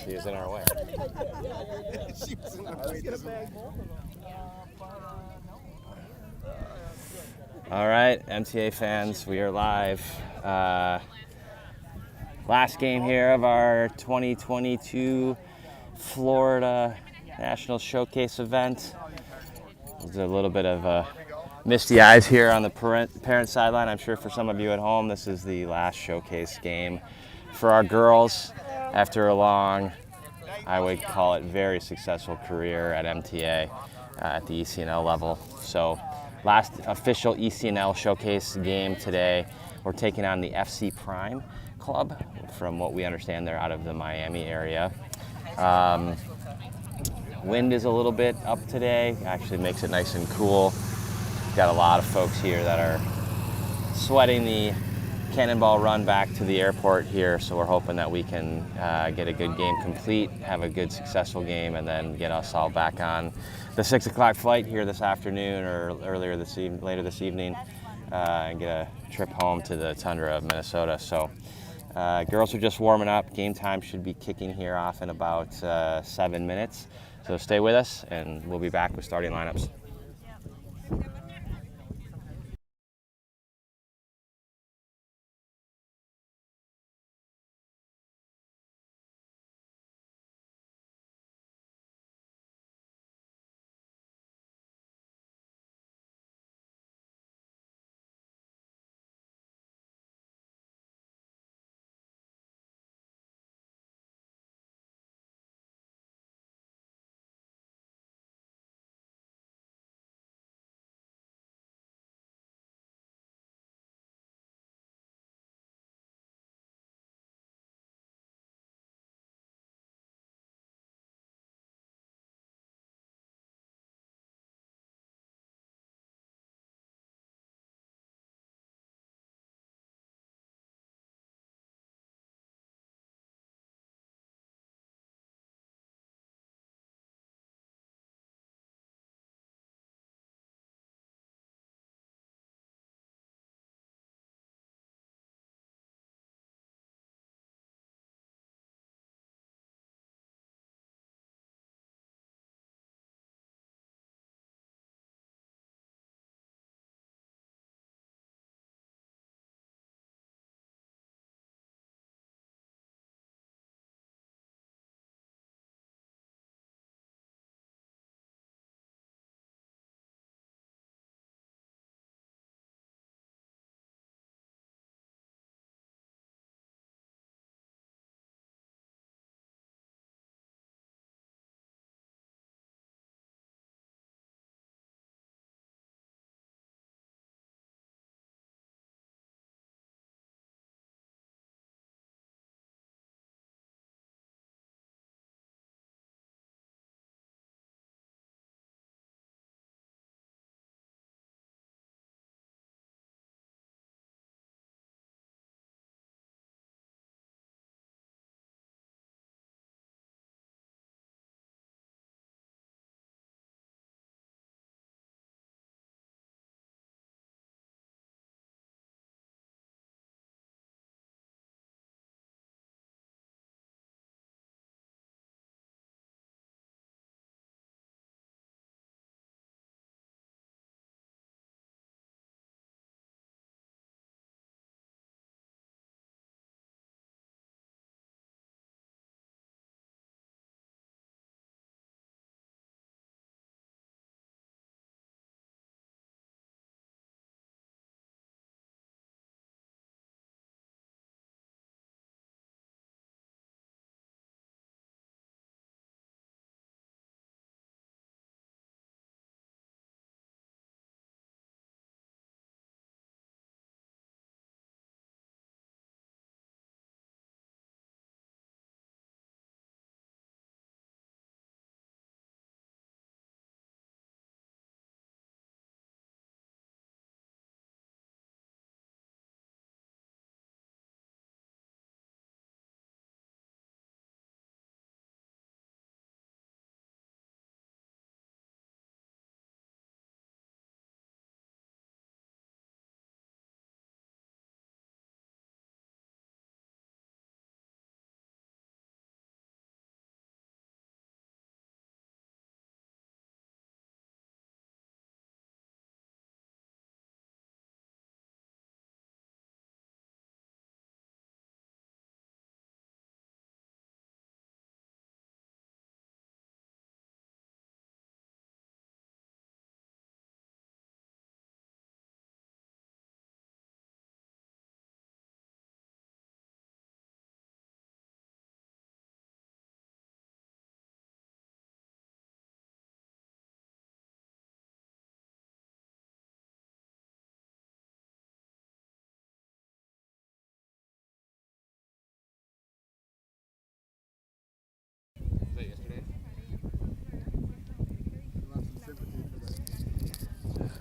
She was in our way. She was in our way. All right, MTA fans, we are live. Last game here of our 2022 Florida National Showcase event. There's a little bit of misty eyes here on the parent sideline. I'm sure for some of you at home, this is the last showcase game for our girls after a long, I would call it, very successful career at MTA at the ECNL level. So last official ECNL showcase game today. We're taking on the FC Prime Club. From what we understand, they're out of the Miami area. Wind is a little bit up today. Actually makes it nice and cool. Got a lot of folks here that are sweating the cannonball run back to the airport here, so we're hoping that we can get a good game complete, have a good successful game, and then get us all back on the 6 o'clock flight here this afternoon or later this evening, and get a trip home to the tundra of Minnesota. So girls are just warming up. Game time should be kicking here off in about 7 minutes. So stay with us, and we'll be back with starting lineups.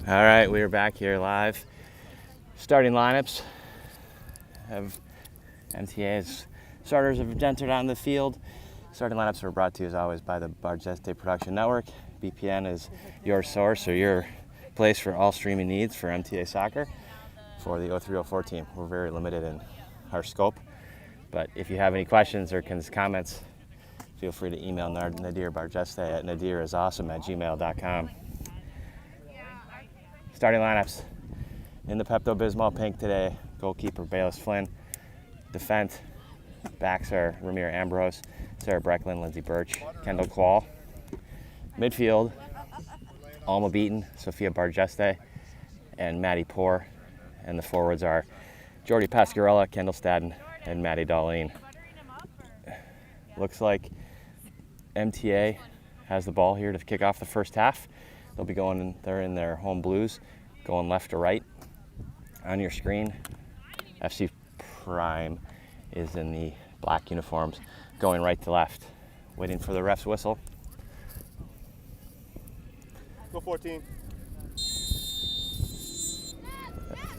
All right, we are back here live. Starting lineups of MTA's starters have entered on the field. Starting lineups are brought to you as always by the Bargeste Production Network. BPN is your source or your place for all streaming needs for MTA soccer for the 0304 team. We're very limited in our scope, but if you have any questions or comments, feel free to email Nadir Bargeste at nadirisawesome@gmail.com. Starting lineups. In the Pepto-Bismol pink today, goalkeeper Bayless Flynn. Defense, backs are Ramir Ambrose, Sarah Brecklin, Lindsay Birch, Kendall Quall. Midfield, Alma Beaton, Sophia Bargeste, and Maddie Poor. And the forwards are Jordy Pascarella, Kendall Stadden, and Maddie Darlene. Looks like MTA has the ball here to kick off the first half. They'll be going, they're in their home blues, going left to right. On your screen, FC Prime is in the black uniforms, going right to left, waiting for the ref's whistle. Go 14.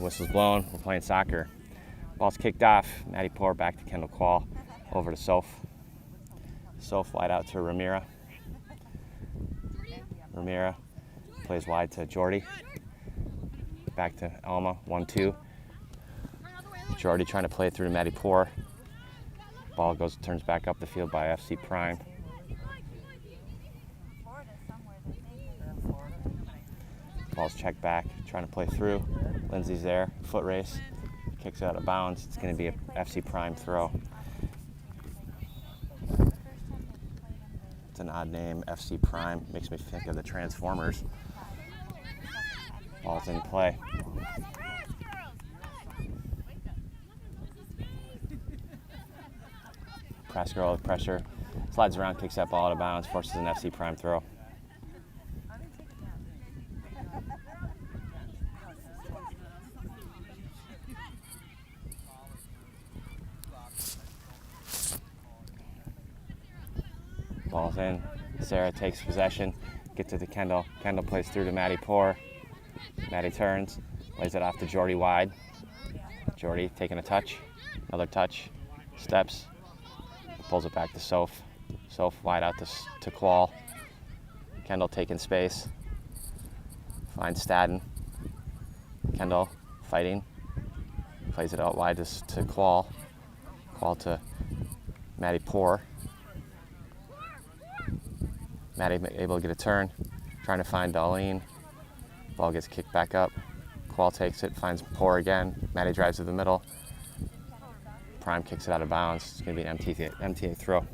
Whistle's blown, we're playing soccer. Ball's kicked off, Maddie Poor back to Kendall Quall, over to Soph. Soph wide out to Ramira. Ramira plays wide to Jordy. Back to Alma, 1-2. Jordy trying to play it through to Maddie Poor. Ball turns back up the field by FC Prime. Ball's checked back, trying to play through. Lindsay's there, foot race, kicks it out of bounds. It's going to be a FC Prime throw. It's an odd name, FC Prime. Makes me think of the Transformers. Ball's in play. Press girl with pressure. Slides around, kicks that ball out of bounds, forces an FC Prime throw. Ball's in. Sarah takes possession, gets it to Kendall. Kendall plays through to Maddie Poor. Maddie turns, lays it off to Jordy wide. Jordy taking a touch, another touch, steps, pulls it back to Soph. Soph wide out to Quall. Kendall taking space, finds Stadden. Kendall fighting, plays it out wide to Quall. Quall to Maddie Poor. Maddie able to get a turn, trying to find Darlene. Ball gets kicked back up. Quall takes it, finds Poor again. Maddie drives to the middle. Prime kicks it out of bounds. It's going to be an MTA throw.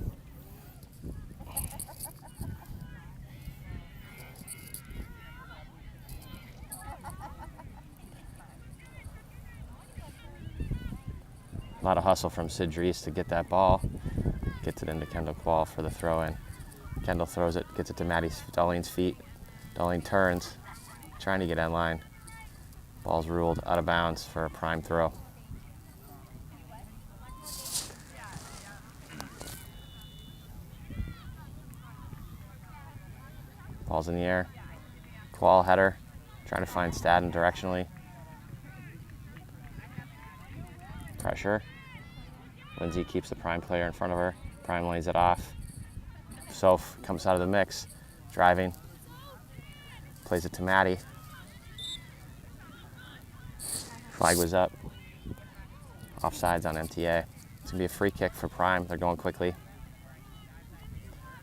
A lot of hustle from Sid Dries to get that ball. Gets it into Kendall Quall for the throw in. Kendall throws it, gets it to Darlene's feet. Darlene turns, trying to get in line. Ball's ruled out of bounds for a Prime throw. Ball's in the air. Quall header, trying to find Stadden directionally. Pressure. Lindsay keeps the Prime player in front of her. Prime lays it off. Soph comes out of the mix, driving. Plays it to Maddie. Flag was up. Offsides on MTA. It's going to be a free kick for Prime. They're going quickly.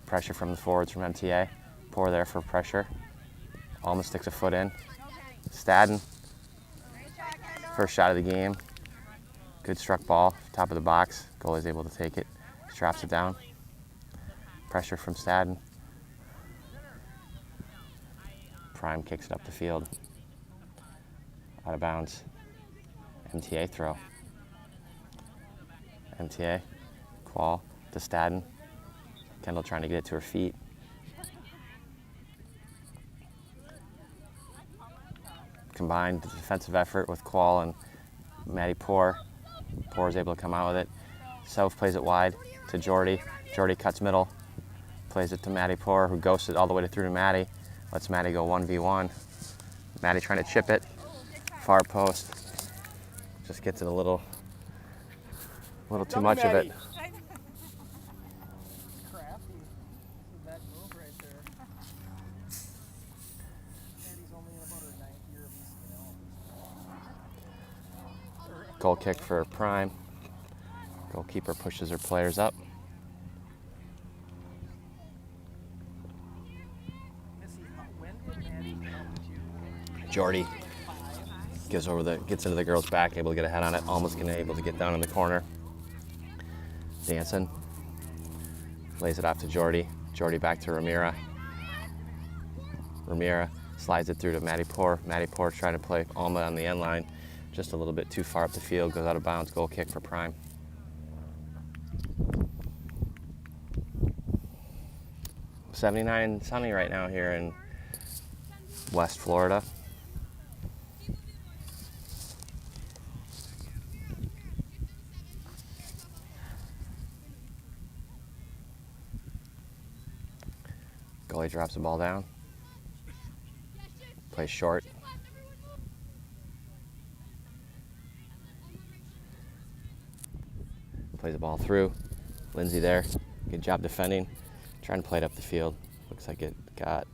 Pressure from the forwards from MTA. Poor there for pressure. Almost sticks a foot in. Stadden. First shot of the game. Good struck ball. Top of the box. Goalie's able to take it. Straps it down. Pressure from Stadden. Prime kicks it up the field. Out of bounds. MTA throw. MTA. Quall to Stadden. Kendall trying to get it to her feet. Combined defensive effort with Quall and Maddie Poor. Poor is able to come out with it. Soph plays it wide to Jordy. Jordy cuts middle. Plays it to Maddie Poor, who ghosts it all the way through to Maddie. Lets Maddie go 1v1. Maddie trying to chip it. Far post. Just gets it a little too much of it. Crafty. That move right there. Maddie's only in about her 9th year of ECNL. Goal kick for Prime. Goalkeeper pushes her players up. Jordy gets into the girl's back, able to get a head on it, almost able to get down in the corner. Dancing. Lays it off to Jordy. Jordy back to Ramira. Ramira slides it through to Maddie Poor. Maddie Poor trying to play Alma on the end line. Just a little bit too far up the field, goes out of bounds. Goal kick for Prime. .79 sunny right now here in West Florida. Goalie drops the ball down. Plays short. Plays the ball through. Lindsay there. Good job defending. Trying to play it up the field. Looks like it got.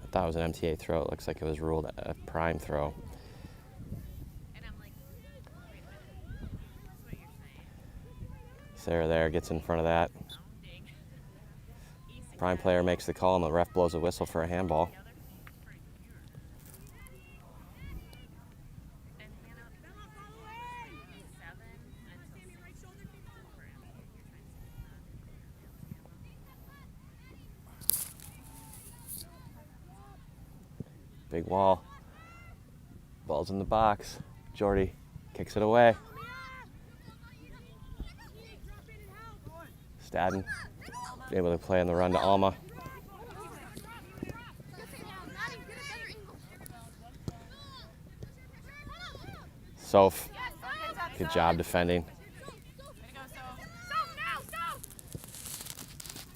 I thought it was an MTA throw. It looks like it was ruled a Prime throw. Sarah there gets in front of that. Prime player makes the call and the ref blows a whistle for a handball. Big wall. Ball's in the box. Jordy kicks it away. Stadden able to play on the run to Alma. Soph, good job defending.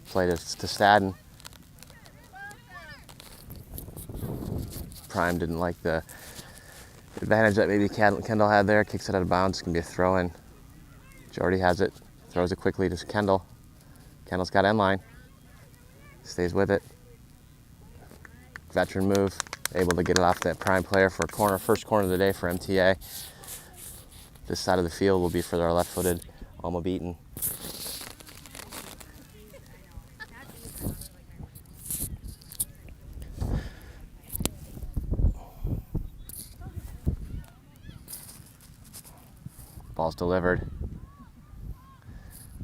Play to Stadden. Prime didn't like the advantage that maybe Kendall had there. Kicks it out of bounds. It's going to be a throw-in. Jordy has it. Throws it quickly to Kendall. Kendall's got end line. Stays with it. Veteran move. Able to get it off that Prime player for a corner. First corner of the day for MTA. This side of the field will be for our left-footed Alma Beaton. Ball's delivered.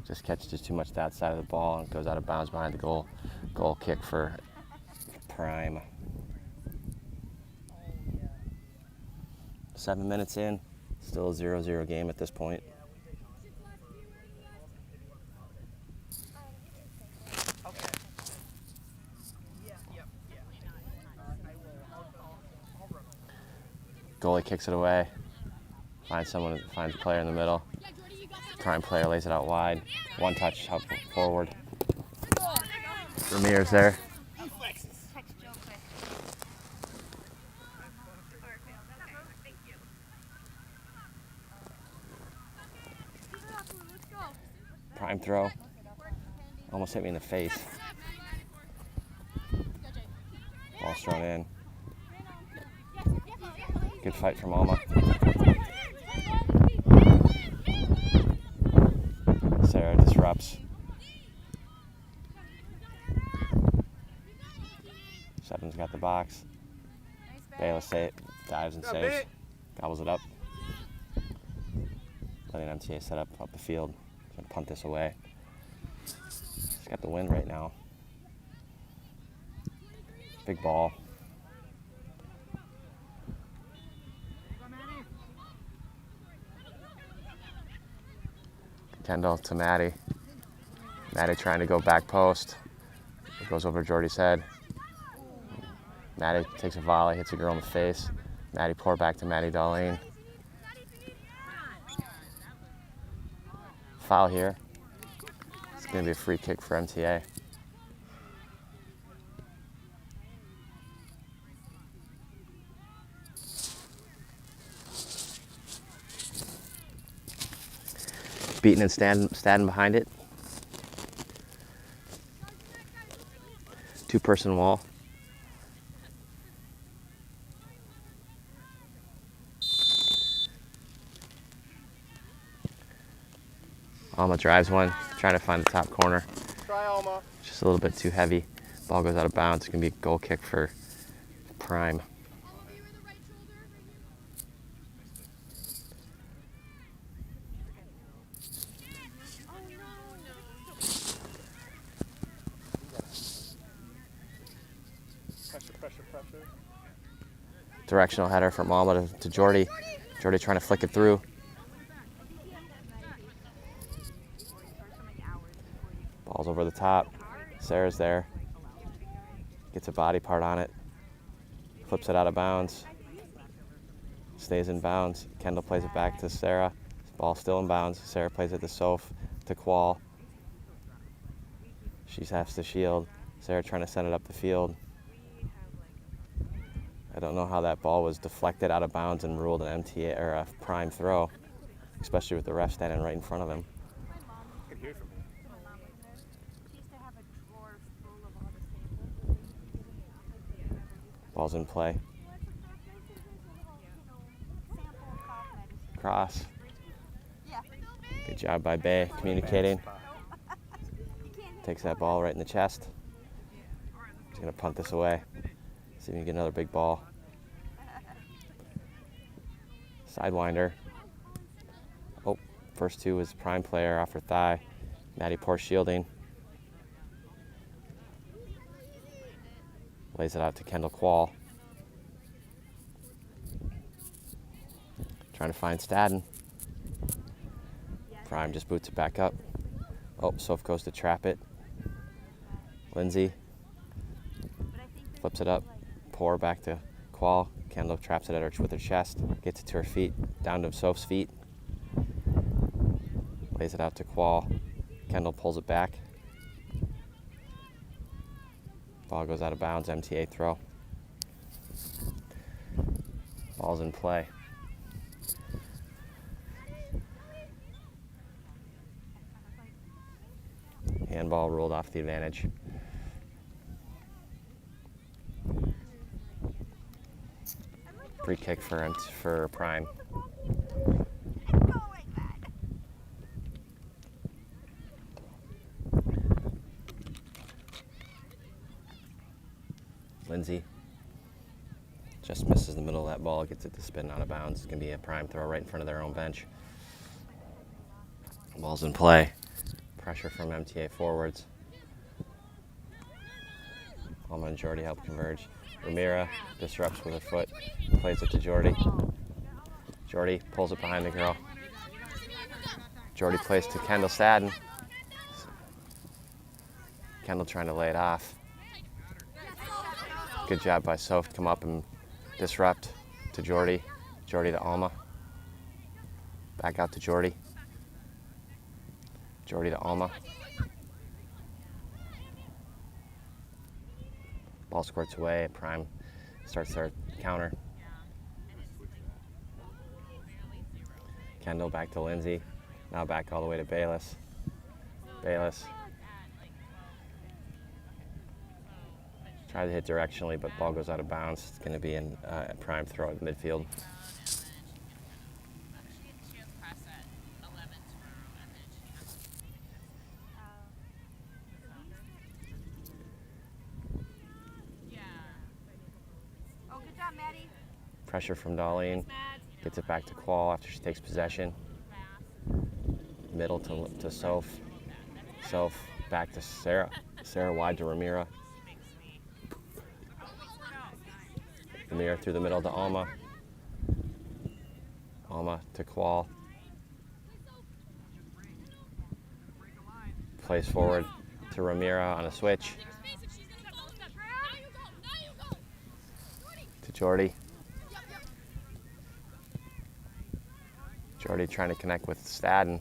Just catches too much that side of the ball and goes out of bounds behind the goal. Goal kick for Prime. 7 minutes in, still a 0-0 game at this point. Goalie kicks it away. Finds a player in the middle. Prime player lays it out wide. One touch up forward. Ramirez there. Prime throw. Almost hit me in the face. Ball's thrown in. Good fight from Alma. Sarah disrupts. Seven's got the box. Bayless dives and saves. Gobbles it up. Letting MTA set up the field. Gonna punt this away. She's got the win right now. Big ball. Kendall to Maddie. Maddie trying to go back post. It goes over Jordy's head. Maddie takes a volley, hits a girl in the face. Maddie Poor back to Maddie Darlene. Foul here. It's going to be a free kick for MTA. Beaton and Staden behind it. Two-person wall. Alma drives one, trying to find the top corner. Try Alma. Just a little bit too heavy. Ball goes out of bounds. It's going to be a goal kick for Prime. Pressure. Directional header from Alma to Jordy. Jordy trying to flick it through. Ball's over the top. Sarah's there. Gets a body part on it. Flips it out of bounds. Stays in bounds. Kendall plays it back to Sarah. Ball still in bounds. Sarah plays it to Soph, to Qual. She has to shield. Sarah trying to send it up the field. I don't know how that ball was deflected out of bounds and ruled an MTA or a Prime throw, especially with the ref standing right in front of him. I can hear from you. Ball's in play. Cross. Good job by Bay communicating. Takes that ball right in the chest. He's going to punt this away. See if he can get another big ball. Sidewinder. Oh, first two was Prime player off her thigh. Maddie Poor shielding. Lays it out to Kendall Qual. Trying to find Staden. Prime just boots it back up. Oh, Soph goes to trap it. Lindsay flips it up. Poor back to Qual. Kendall traps it at her with her chest. Gets it to her feet. Down to Soph's feet. Lays it out to Qual. Kendall pulls it back. Ball goes out of bounds. MTA throw. Ball's in play. Handball ruled off the advantage. Free kick for Prime. Lindsay just misses the middle of that ball, gets it to spin out of bounds. It's going to be a Prime throw right in front of their own bench. Ball's in play. Pressure from MTA forwards. Alma and Jordy help converge. Ramira disrupts with her foot, plays it to Jordy. Jordy pulls it behind the girl. Jordy plays to Kendall Staden. Kendall trying to lay it off. Good job by Soph to come up and disrupt to Jordy. Jordy to Alma. Back out to Jordy. Jordy to Alma. Ball squirts away. Prime starts their counter. Kendall back to Lindsay. Now back all the way to Bayless. Bayless tries to hit directionally, but ball goes out of bounds. It's going to be a Prime throw at the midfield. Pressure from Darlene. Gets it back to Qual after she takes possession. Middle to Soph. Soph back to Sarah. Sarah wide to Ramira. Ramira through the middle to Alma. Alma to Qual. Plays forward to Ramira on a switch. To Jordy. Jordy trying to connect with Staden.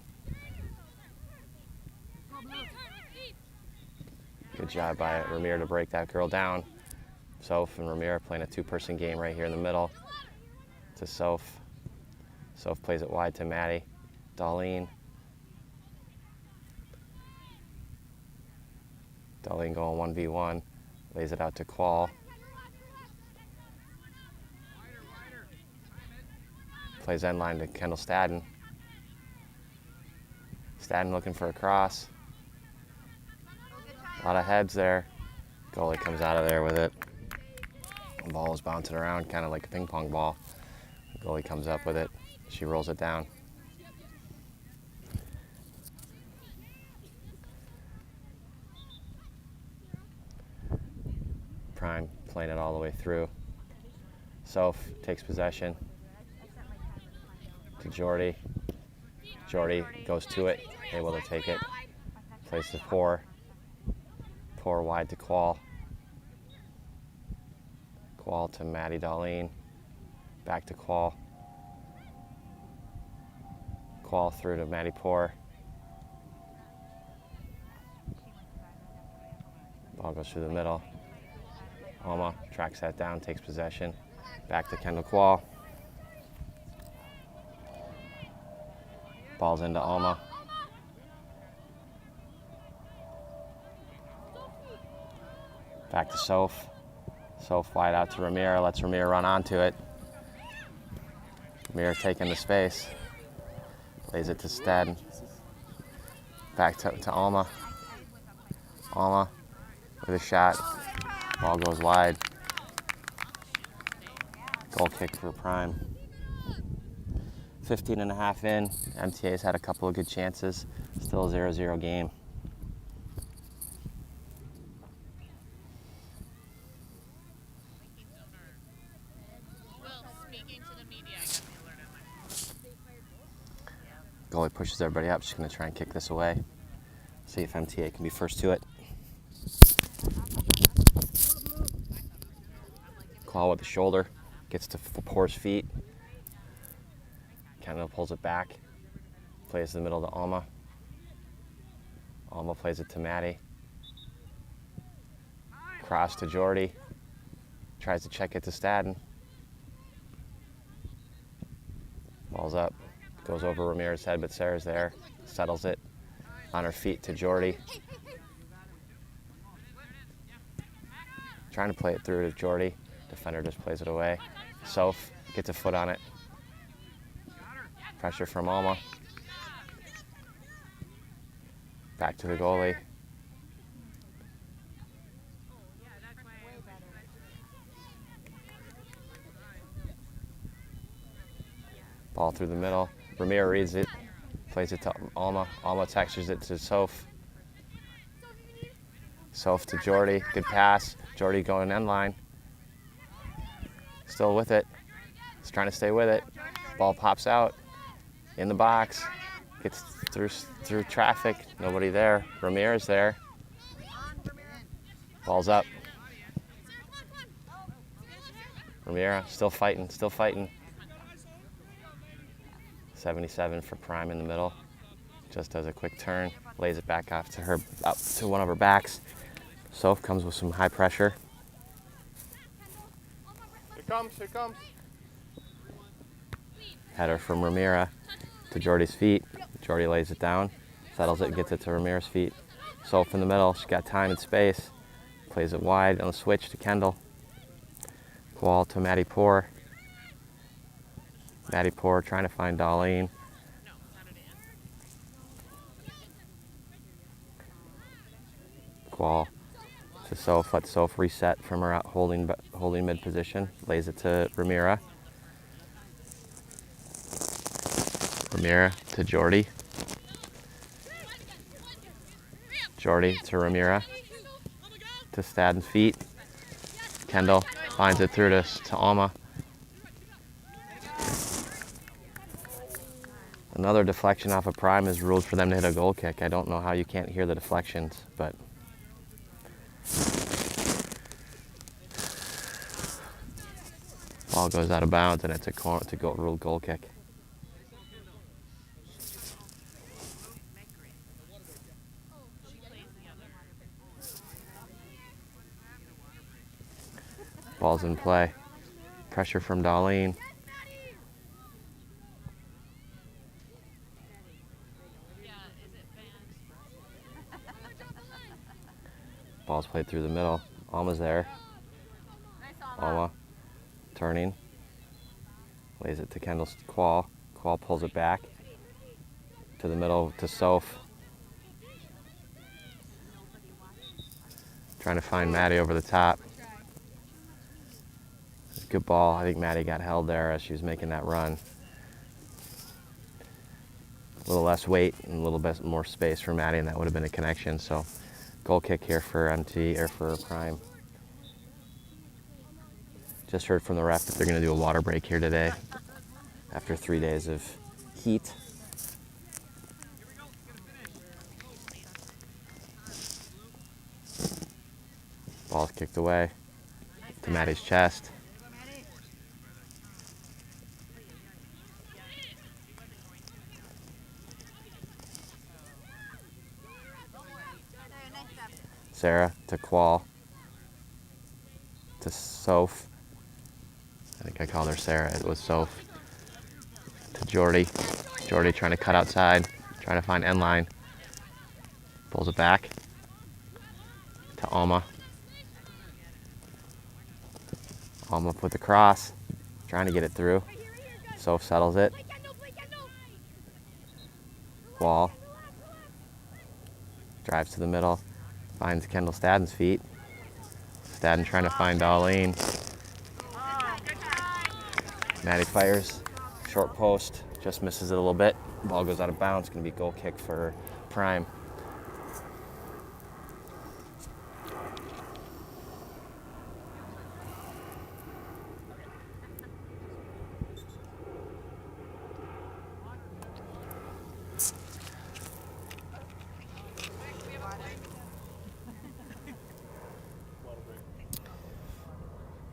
Good job by Ramir to break that girl down. Soph and Ramir playing a two-person game right here in the middle. To Soph. Soph plays it wide to Maddie. Darlene. Darlene going 1v1, lays it out to Qual. Plays end line to Kendall Stadden. Stadden looking for a cross. A lot of heads there. Goalie comes out of there with it. The ball is bouncing around, kind of like a ping pong ball. The goalie comes up with it. She rolls it down. Prime playing it all the way through. Soph takes possession to Jordy. Jordy goes to it, able to take it. Plays to Pour. Pour wide to Qual. Qual to Maddie Darlene. Back to Qual. Qual through to Maddie Pour. Ball goes through the middle. Alma tracks that down, takes possession. Back to Kendall Qual. Ball's into Alma. Back to Soph. Soph wide out to Ramira, lets Ramira run onto it. Ramira taking the space. Lays it to Stadden. Back to Alma. Alma with a shot. Ball goes wide. Goal kick for Prime. 15 and a half in. MTA's had a couple of good chances. Still a 0-0 game. Goalie pushes everybody up. She's going to try and kick this away. See if MTA can be first to it. Claw with the shoulder. Gets to Pour's feet. Kendall pulls it back. Plays in the middle to Alma. Alma plays it to Maddie. Cross to Jordy. Tries to check it to Stadden. Ball's up. Goes over Ramirez's head, but Sarah's there. Settles it on her feet to Jordy. Trying to play it through to Jordy. Defender just plays it away. Soph gets a foot on it. Pressure from Alma. Back to the goalie. Ball through the middle. Ramiro reads it, plays it to Alma. Alma textures it to Soph. Soph to Jordy. Good pass. Jordy going end line. Still with it. He's trying to stay with it. Ball pops out in the box. Gets through traffic. Nobody there. Ramirez there. Ball's up. Ramiro still fighting. 77 for Prime in the middle. Just does a quick turn. Lays it back off to her, up to one of her backs. Soph comes with some high pressure. Here comes. Header from Ramira to Jordy's feet. Jordy lays it down, settles it, gets it to Ramira's feet. Soph in the middle, she's got time and space. Plays it wide on the switch to Kendall. Qual to Maddie Pour. Maddie Pour trying to find Darlene. Qual to Soph, let Soph reset from her out holding mid position. Lays it to Ramira. Ramira to Jordy. Jordy to Ramira. To Stadden's feet. Kendall finds it through to Alma. Another deflection off of Prime is ruled for them to hit a goal kick. I don't know how you can't hear the deflections, but ball goes out of bounds and it's a ruled goal kick. Ball's in play. Pressure from Darlene. Ball's played through the middle. Alma's there. Alma turning. Lays it to Kendall Qual. Qual pulls it back to the middle to Soph. Trying to find Maddie over the top. Good ball. I think Maddie got held there as she was making that run. A little less weight and a little bit more space for Maddie, and that would have been a connection. So, goal kick here for MT or for Prime. Just heard from the ref that they're going to do a water break here today after 3 days of heat. Ball's kicked away to Maddie's chest. Sarah to Qual to Soph. I think I called her Sarah. It was Soph. To Jordy. Jordy trying to cut outside, trying to find end line. Pulls it back to Alma. Alma with the cross, trying to get it through. Soph settles it. Wall. Drives to the middle. Finds Kendall Stadden's feet. Stadden trying to find Darlene. Maddie fires. Short post. Just misses it a little bit. Ball goes out of bounds. Going to be goal kick for Prime.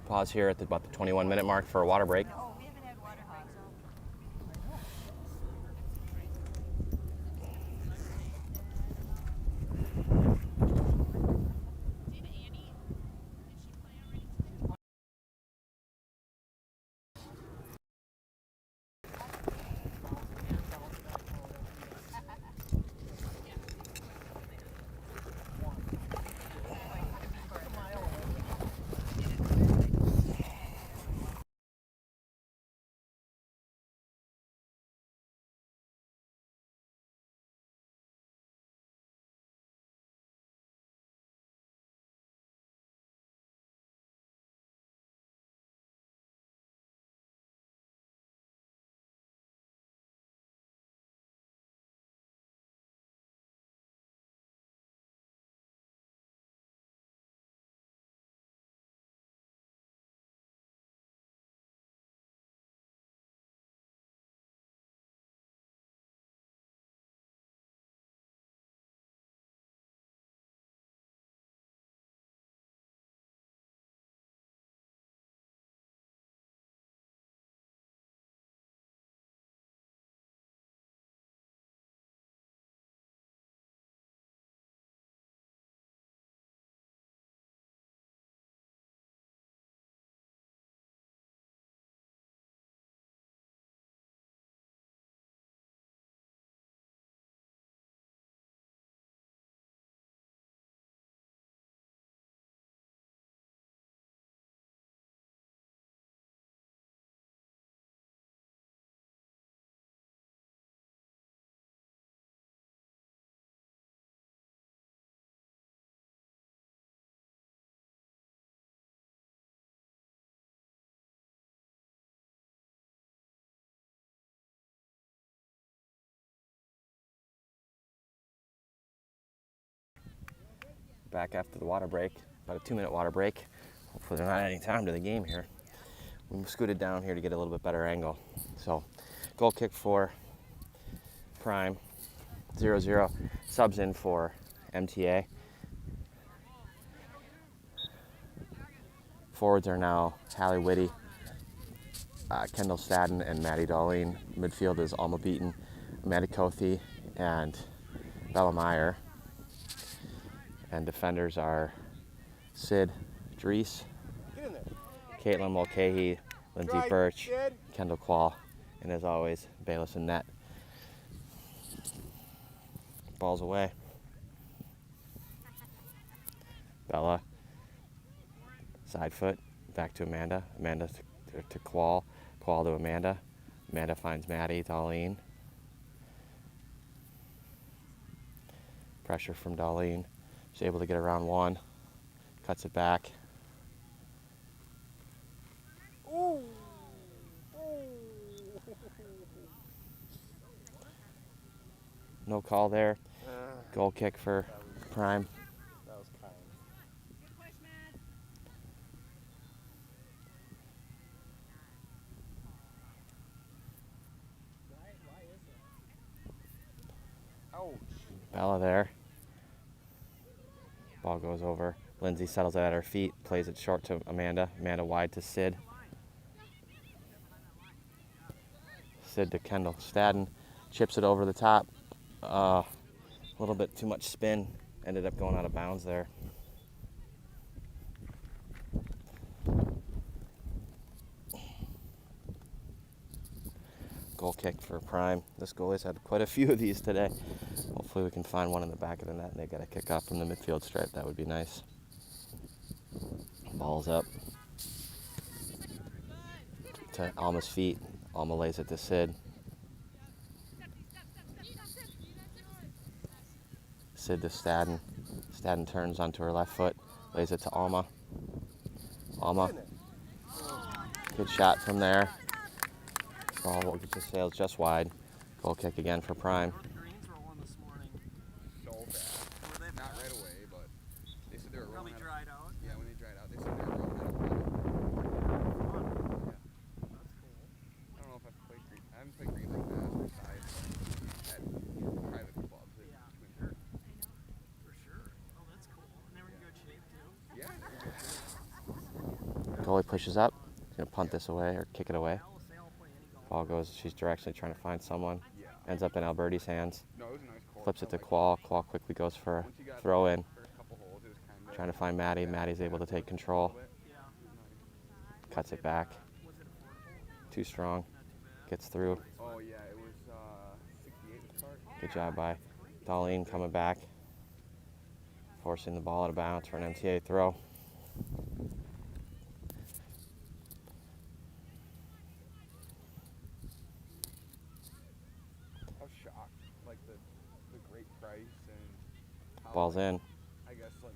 Pause here at about the 21-minute mark for a water break. We haven't had water hot, so. Back after the water break, about a 2-minute water break. Hopefully they're not adding time to the game here. We scooted down here to get a little bit better angle. So, goal kick for Prime, 0-0. Subs in for MTA. Forwards are now Hallie Whitty, Kendall Stadden, and Maddie Darlene. Midfield is Alma Beaton, Maddie Kothi, and Bella Meyer. And defenders are Sid Drees, Caitlin Mulcahy, Lindsay Birch, Kendall Qual, and as always, Bayless and net. Ball's away. Bella. Side foot, back to Amanda. Amanda to Qual. Qual to Amanda. Amanda finds Maddie, Darlene. Pressure from Darlene. She's able to get around one. Cuts it back. Ooh. No call there. Goal kick for Prime. That was kind. Why is it? Ouch. Bella there. Ball goes over. Lindsay settles it at her feet, plays it short to Amanda. Amanda wide to Sid. Sid to Kendall. Stadden chips it over the top. A little bit too much spin. Ended up going out of bounds there. Goal kick for Prime. This goalie's had quite a few of these today. Hopefully we can find one in the back of the net and they got a kick off from the midfield stripe. That would be nice. Ball's up to Alma's feet. Alma lays it to Sid. Sid to Stadden. Stadden turns onto her left foot, lays it to Alma. Alma. Good shot from there. Ball will get the sails just wide. Goal kick again for Prime. How are the greens rolling this morning? So fast. Were they Not fast? right away, but they said they were Probably rolling. dried out. Yeah, when they dried out, they said they were rolling out of water. Fun. Yeah. That's cool. I don't know if I've played green. I haven't played green like that or size at private clubs. Yeah, sure. For sure. Oh, that's cool. And they were in good shape too. Yeah. They're good. Goalie pushes up. He's going to punt this away or kick it away. They'll play any golf. Ball goes, she's directionally trying to find someone. Yeah. Ends up in Alberti's hands. No, it was a nice call. Flips it to Felt like Qual. Qual quickly goes for a once you got throw in. for a couple holes, it was kind of Trying to find Maddie. Maddie's able to take control. Yeah. Cuts it back. Was it affordable? Too strong. Not too bad. Gets through. Oh yeah, it was 68 to start. Good job by Darlene coming back. Forcing the ball out of bounds for an MTA throw. I was shocked, like the great price and how, Ball's in. I guess like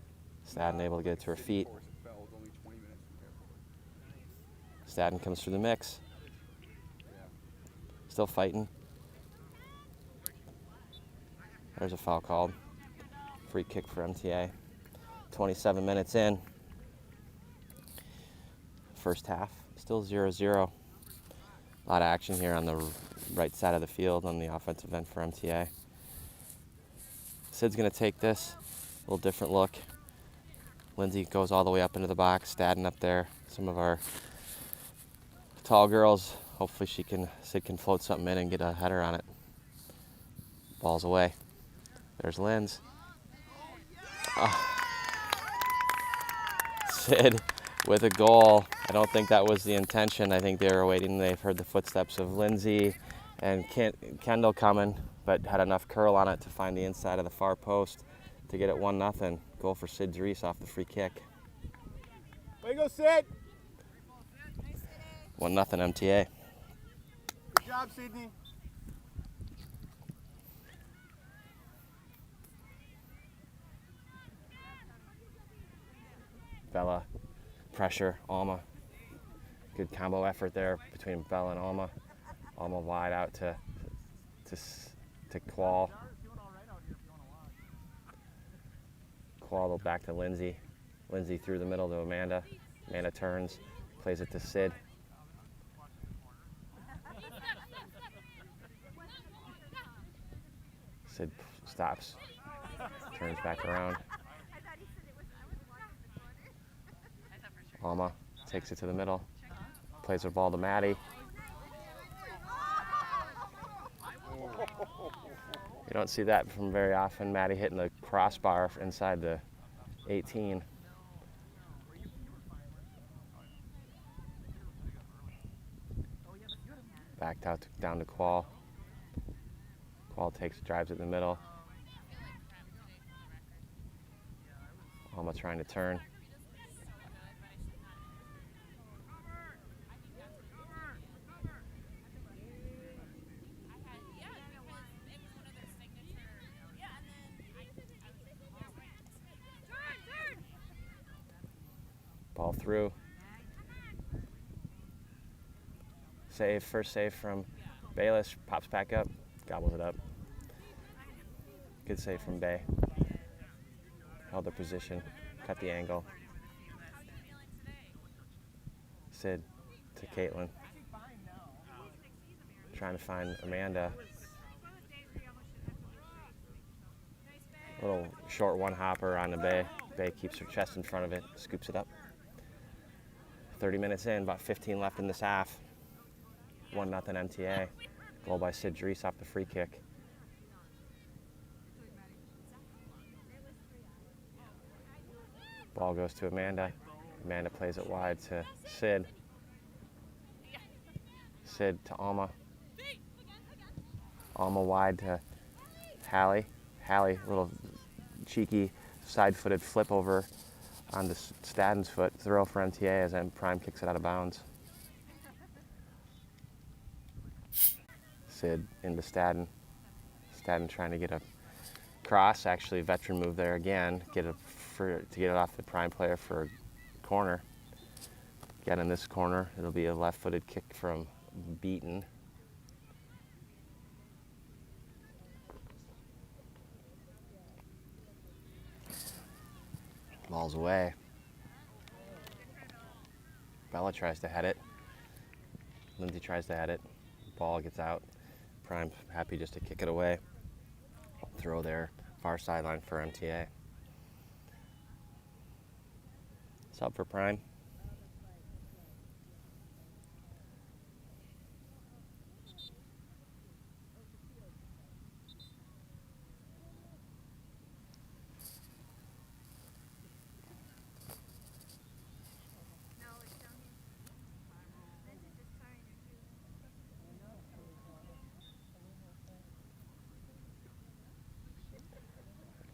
Stadden able to get it to her city feet. course it fell was only 20 minutes from airport. Stadden comes through the mix. Yeah. Still fighting. There's a foul called. Free kick for MTA. 27 minutes in. First half, still 0-0. A lot of action here on the right side of the field on the offensive end for MTA. Sid's gonna take this, a little different look. Lindsay goes all the way up into the box, Stadden up there. Some of our tall girls, hopefully Sid can float something in and get a header on it. Ball's away. There's Linz. Sid with a goal. I don't think that was the intention. I think they were waiting. They've heard the footsteps of Lindsay and Kendall coming, but had enough curl on it to find the inside of the far post to get it 1-0. Goal for Sid Dries off the free kick. Way to go, Sid! 1-0 MTA. Good job, Sydney. Bella, pressure, Alma. Good combo effort there between Bella and Alma. Alma wide out to Qual. Doing all right out here if you want to watch. Qual back to Lindsay. Lindsay through the middle to Amanda. Amanda turns, plays it to Sid. Sid stops, turns back around. Alma takes it to the middle, plays her ball to Maddie. You don't see that from very often. Maddie hitting the crossbar inside the 18. Backed out down to Qual. Qual drives it in the middle. Alma trying to turn. Ball through. Save, first save from Bayless. Pops back up, gobbles it up. Good save from Bay. Held the position, cut the angle. Sid to Caitlin. Trying to find Amanda. Little short one hopper on the Bay. Bay keeps her chest in front of it, scoops it up. 30 minutes in, about 15 left in this half. 1-0 MTA. Goal by Sid Dries off the free kick. Ball goes to Amanda. Amanda plays it wide to Sid. Sid to Alma. Alma wide to Hallie. Hallie, little cheeky side-footed flip over onto Stadden's foot. Throw for MTA as M Prime kicks it out of bounds. Sid into Stadden. Stadden trying to get a cross, actually veteran move there again, to get it off the Prime player for a corner. Again in this corner, it'll be a left-footed kick from Beaton. Ball's away. Bella tries to head it. Lindsay tries to head it. Ball gets out. Prime happy just to kick it away. Throw there, far sideline for MTA. Sub for Prime.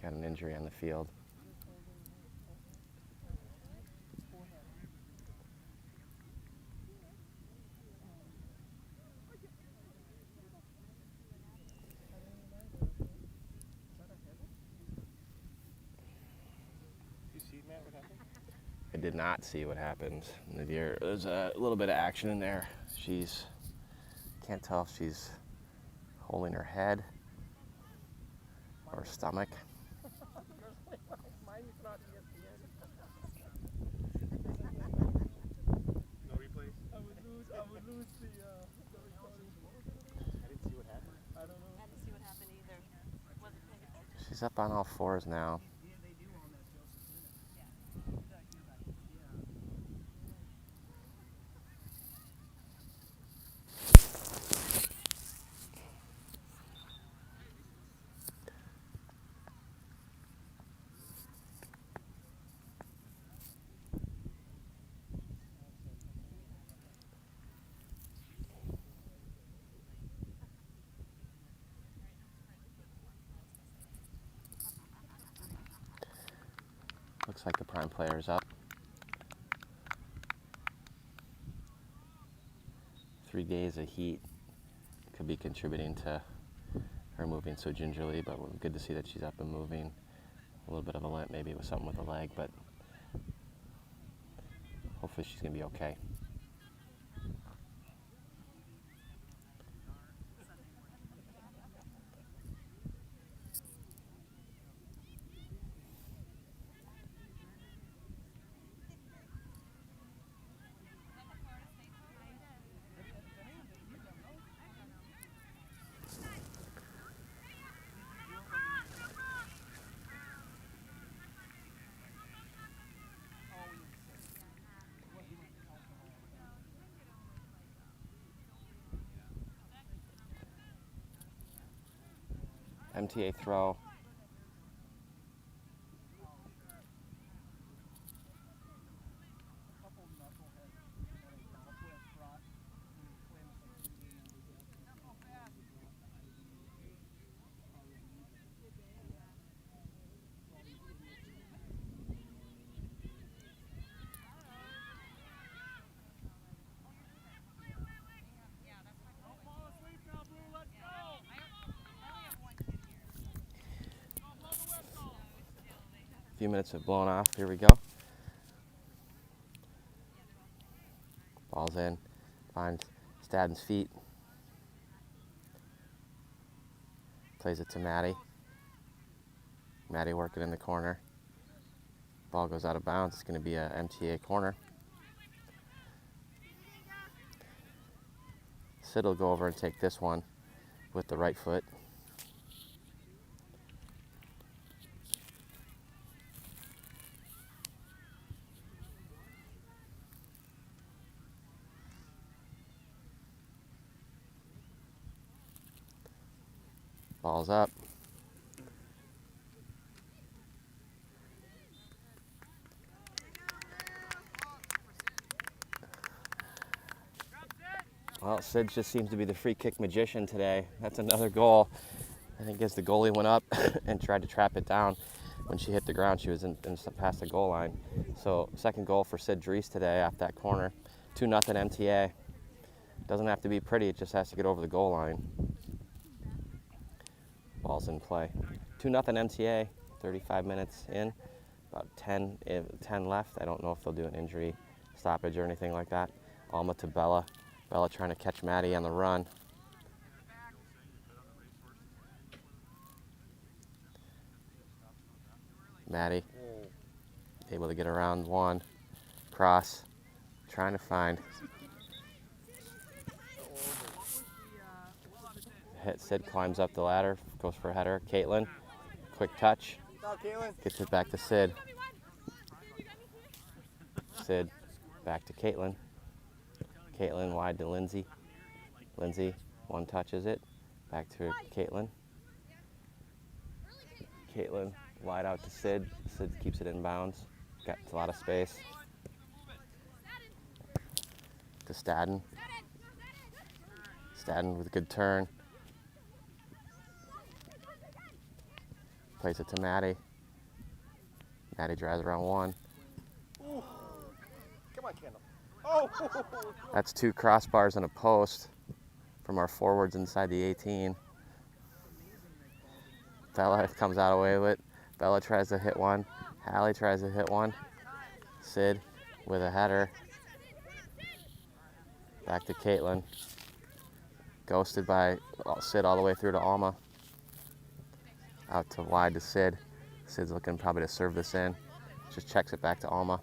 Got an injury on the field. I did not see what happened. There's a little bit of action in there. Can't tell if she's holding her head or stomach. No replays? I would lose the recording. I didn't see what happened. I don't know. I didn't see what happened either. Wasn't paying attention. She's up on all fours now. Looks like the Prime player is up. 3 days of heat could be contributing to her moving so gingerly, but good to see that she's up and moving. A little bit of a limp, maybe with something with the leg, but hopefully she's gonna be okay. MTA throw. few minutes of blowing off. Here we go. Ball's in. Finds Stadden's feet. Plays it to Maddie. Maddie working in the corner. Ball goes out of bounds. It's going to be a MTA corner. Sid will go over and take this one with the right foot. Ball's up. Well, Sid just seems to be the free kick magician today. That's another goal. I think as the goalie went up and tried to trap it down, when she hit the ground, she was in past the goal line. So second goal for Sid Dries today off that corner. 2-0 MTA. Doesn't have to be pretty, it just has to get over the goal line. Ball's in play. 2-0 MTA, 35 minutes in, about 10 left. I don't know if they'll do an injury stoppage or anything like that. Alma to Bella. Bella trying to catch Maddie on the run. Maddie able to get around one. Cross. Trying to find. Sid climbs up the ladder, goes for a header. Caitlin, quick touch. Gets it back to Sid. Sid back to Caitlin. Caitlin wide to Lindsay. Lindsay one touches it. Back to Caitlin. Caitlin wide out to Sid. Sid keeps it in bounds. Got a lot of space. To Stadden. Stadden with a good turn. Plays it to Maddie. Maddie drives around one. Ooh. Come on, Kendall. Oh! That's 2 crossbars and a post from our forwards inside the 18. Bella comes out away with it. Bella tries to hit one. Hallie tries to hit one. Sid with a header. Back to Caitlin. Ghosted by Sid all the way through to Alma. Out to wide to Sid. Sid's looking probably to serve this in. Just checks it back to Alma.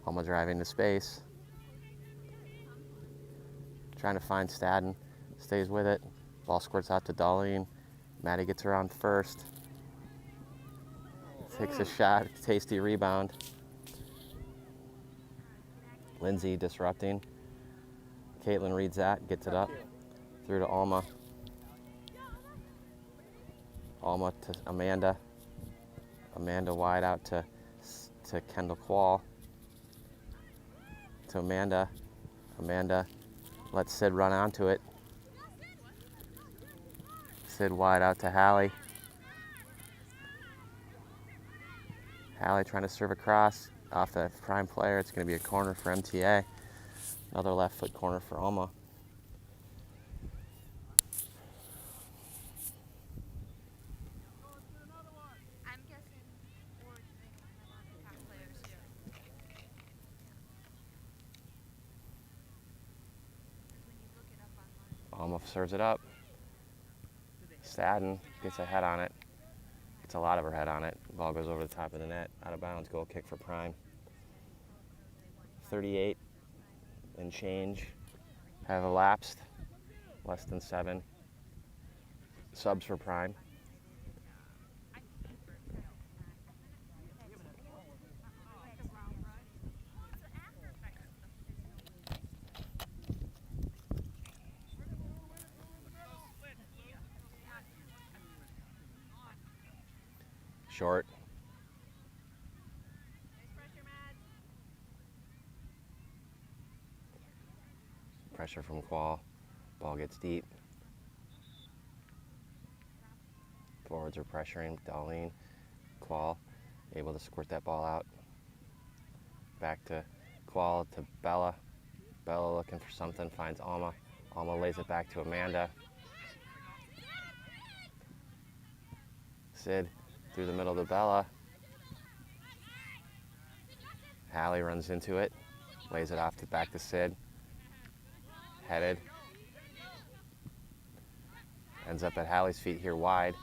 Alma driving to space. Trying to find Stadden. Stays with it. Ball squirts out to Darlene. Maddie gets around first. Takes a shot. Tasty rebound. Lindsay disrupting. Caitlin reads that. Gets it up. Through to Alma. Alma to Amanda. Amanda wide out to Kendall Quall. To Amanda. Amanda lets Sid run onto it. Sid wide out to Hallie. Hallie trying to serve across off the prime player. It's going to be a corner for MTA. Another left foot corner for Alma. I'm guessing or they don't have on the top players here. When you look it up online. Alma serves it up. Stadden gets a head on it. Gets a lot of her head on it. Ball goes over the top of the net. Out of bounds. Goal kick for Prime. 38 and change have elapsed. Less than 7 subs for Prime. Short. Pressure from Quall. Ball gets deep. Forwards are pressuring. Darlene. Quall able to squirt that ball out. Back to Quall to Bella. Bella looking for something. Finds Alma. Alma lays it back to Amanda. Sid through the middle to Bella. Hallie runs into it, lays it off to back to Sid. Headed. Ends up at Hallie's feet here wide.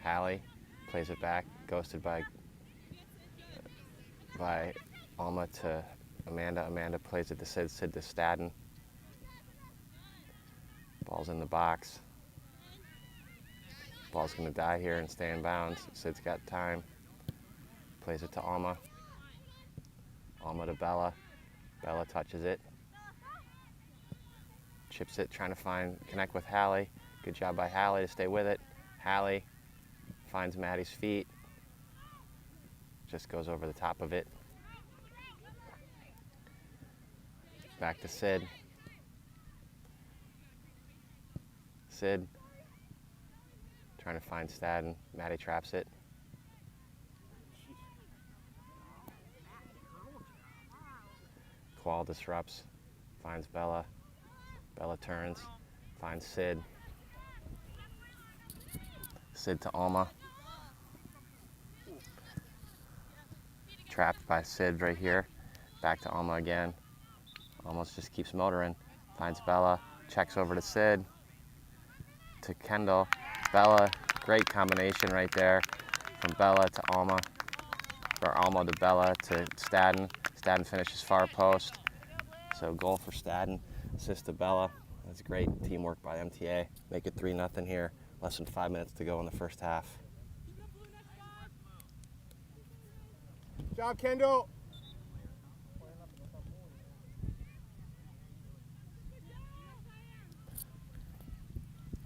Hallie plays it back, ghosted by Alma to Amanda. Amanda plays it to Sid. Sid to Stadden. Ball's in the box. Ball's gonna die here and stay in bounds. Sid's got time. Plays it to Alma. Alma to Bella. Bella touches it. Chips it, trying to connect with Hallie. Good job by Hallie to stay with it. Hallie finds Maddie's feet. Just goes over the top of it. Back to Sid. Sid trying to find Stadden. Maddie traps it. Qual disrupts, finds Bella. Bella turns, finds Sid. Sid to Alma. Trapped by Sid right here. Back to Alma again. Almost just keeps motoring. Finds Bella, checks over to Sid. To Kendall. Bella, great combination right there. From Bella to Alma. Or Alma to Bella to Stadden. Stadden finishes far post. So goal for Stadden, assist to Bella. That's great teamwork by MTA. Make it 3-0 here. Less than 5 minutes to go in the first half. Good job, Kendall.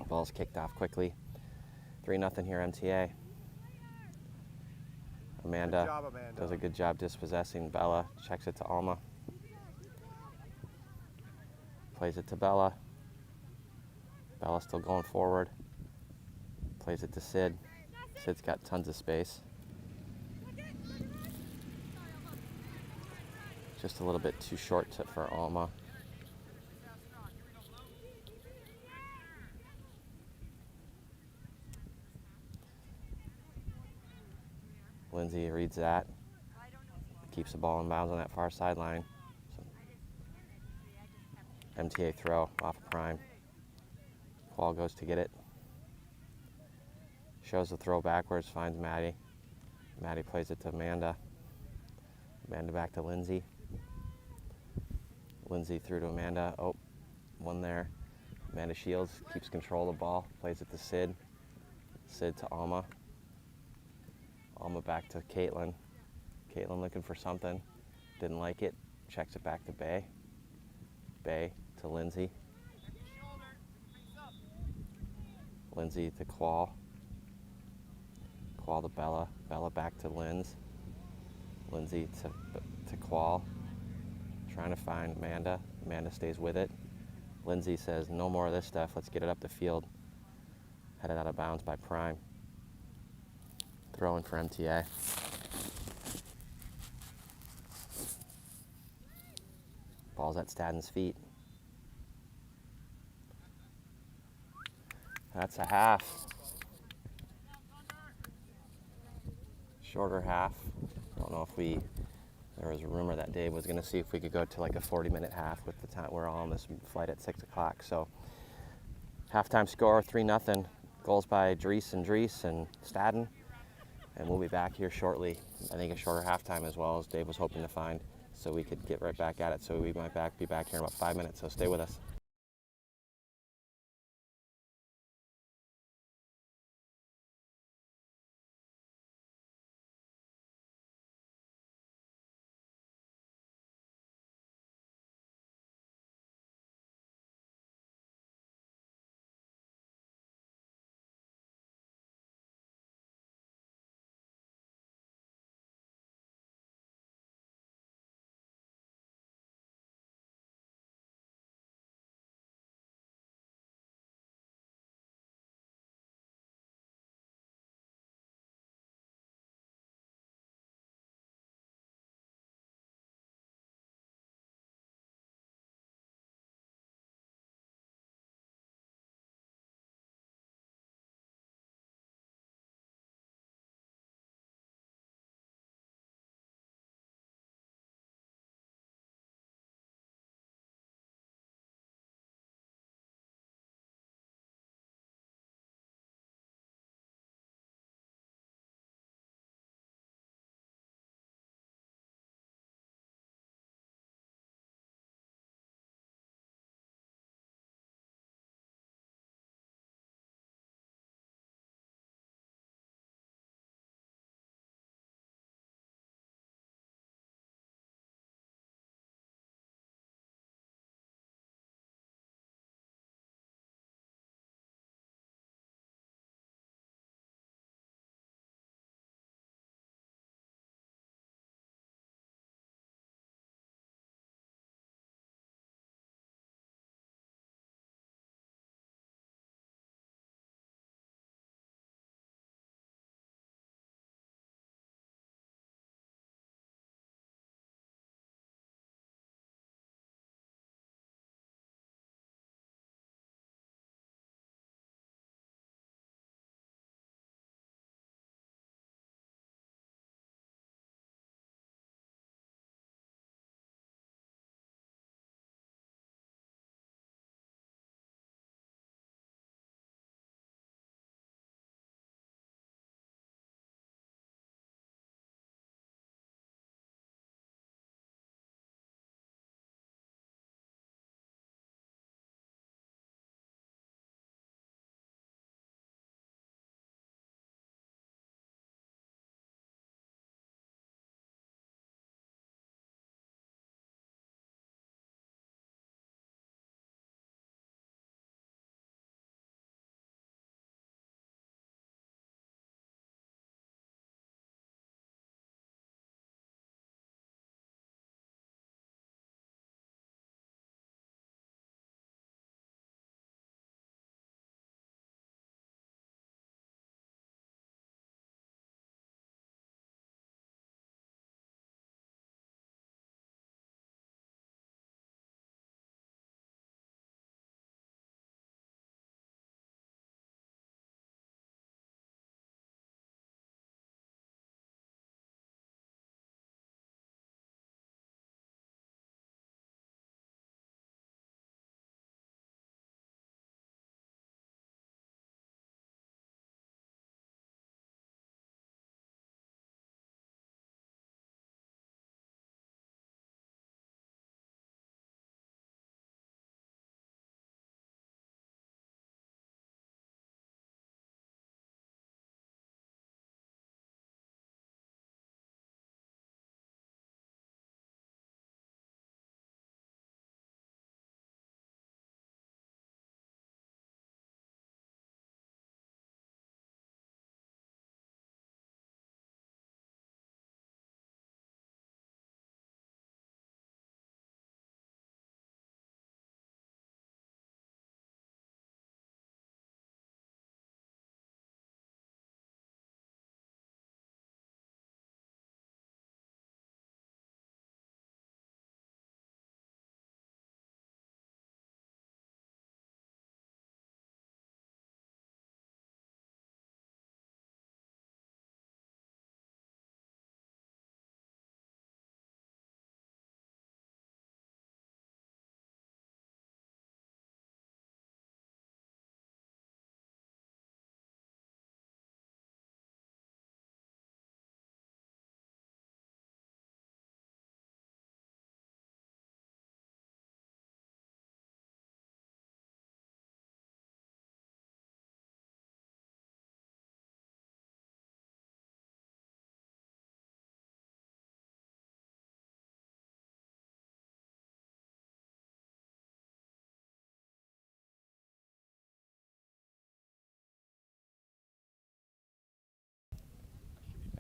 Ball's kicked off quickly. 3-0 here, MTA. Amanda, Good job, Amanda. does a good job dispossessing Bella. Checks it to Alma. Plays it to Bella. Bella still going forward. Plays it to Sid. Sid's got tons of space. Just a little bit too short for Alma. Lindsay reads that. Keeps the ball in bounds on that far sideline. So MTA throw off Prime. Qual goes to get it. Shows the throw backwards, finds Maddie. Maddie plays it to Amanda. Amanda back to Lindsay. Lindsay through to Amanda. Oh, one there. Amanda Shields keeps control of the ball. Plays it to Sid. Sid to Alma. Alma back to Caitlin. Caitlin looking for something. Didn't like it. Checks it back to Bay. Bay to Lindsay. Lindsay to Qual. Qual to Bella. Bella back to Linz. Lindsay to Qual. Trying to find Amanda. Amanda stays with it. Lindsay says, no more of this stuff. Let's get it up the field. Headed out of bounds by Prime. Throwing for MTA. Ball's at Stadden's feet. That's a half. Shorter half. Don't know if there was a rumor that Dave was going to see if we could go to like a 40-minute half with the time we're all on this flight at 6 o'clock. So halftime score 3-0. Goals by Dries and Stadden. And we'll be back here shortly. I think a shorter halftime as well, as Dave was hoping to find, so we could get right back at it. So we might be back here in about 5 minutes, so stay with us.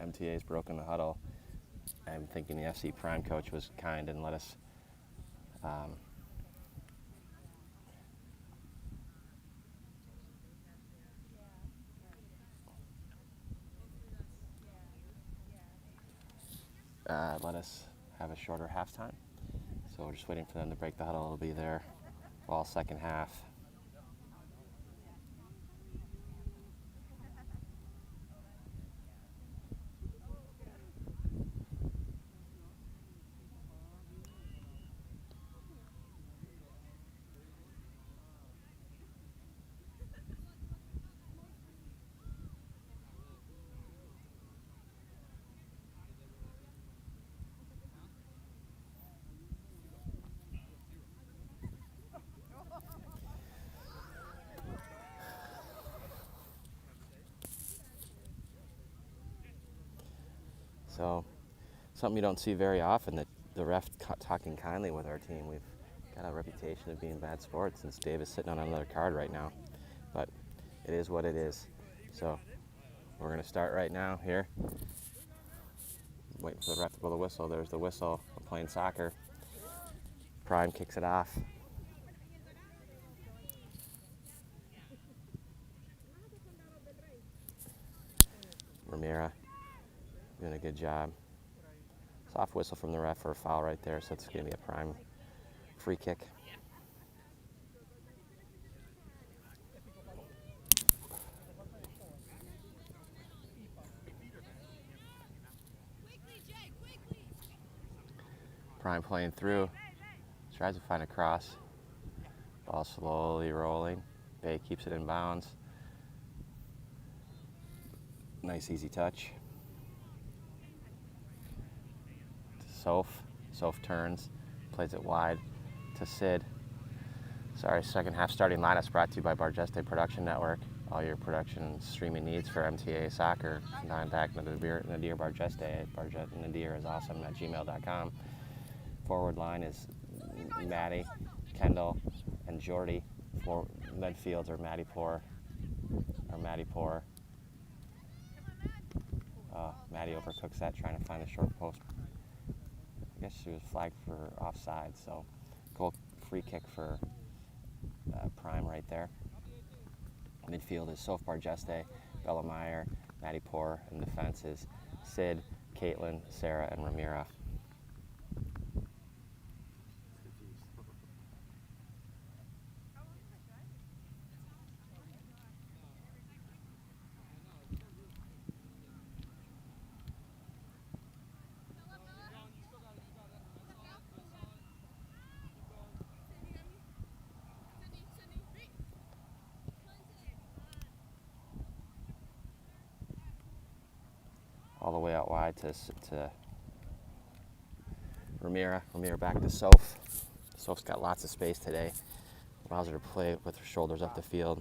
MTA's broken the huddle. I'm thinking the FC Prime coach was kind and let us let us have a shorter halftime. So we're just waiting for them to break the huddle. It'll be there all second half. So, something you don't see very often, that the ref talking kindly with our team. We've got a reputation of being bad sports since Dave is sitting on another card right now. But it is what it is. So, we're going to start right now here. Waiting for the ref to blow the whistle. There's the whistle. We're playing soccer. Prime kicks it off. Ramira doing a good job. Soft whistle from the ref for a foul right there, so it's going to be a Prime free kick. Prime playing through, tries to find a cross. Ball slowly rolling. Bay keeps it in bounds. Nice easy touch. Soph turns, plays it wide to Sid. Sorry, second half starting lineups brought to you by Bargeste Production Network. All your production and streaming needs for MTA soccer. Contact Nadir Bargeste at nadirisawesome@gmail.com. Forward line is Maddie, Kendall, and Jordy. For midfields are Maddie Poor. Maddie overcooks that, trying to find the short post. I guess she was flagged for offside, so goal free kick for Prime right there. Midfield is Soph Bargeste, Bella Meyer, Maddie Poor, and defense is Sid, Caitlin, Sarah, and Ramira. All the way out wide to Ramira. Ramira back to Soph. Soph's got lots of space today. Allows her to play with her shoulders up the field.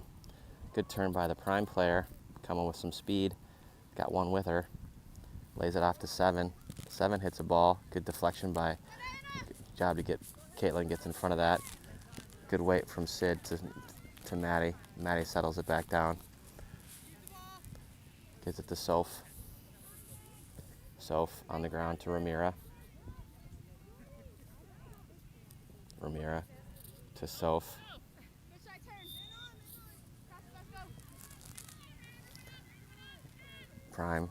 Good turn by the Prime player, coming with some speed. Got one with her. Lays it off to 7. 7 hits a ball. Good deflection by, good job to get, Caitlin gets in front of that. Good weight from Sid to Maddie. Maddie settles it back down. Gives it to Soph. Soph on the ground to Ramira. Ramira to Soph. Prime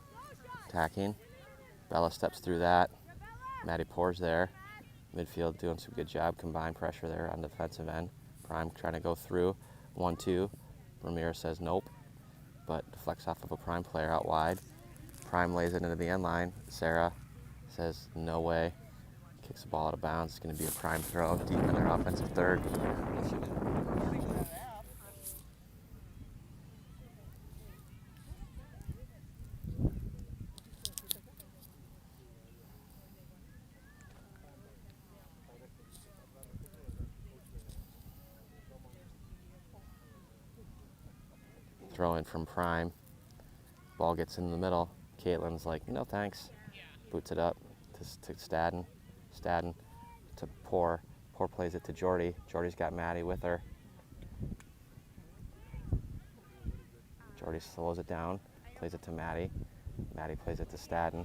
attacking. Bella steps through that. Maddie Poor's there. Midfield doing some good job. Combined pressure there on the defensive end. Prime trying to go through. 1-2. Ramira says nope, but deflects off of a Prime player out wide. Prime lays it into the end line. Sarah says no way. Kicks the ball out of bounds. It's going to be a Prime throw deep in their offensive third. Throw in from Prime. Ball gets in the middle. Caitlin's like, no thanks. Boots it up to Stadden. Stadden to Poor. Poor plays it to Jordy. Jordy's got Maddie with her. Jordy slows it down. Plays it to Maddie. Maddie plays it to Stadden.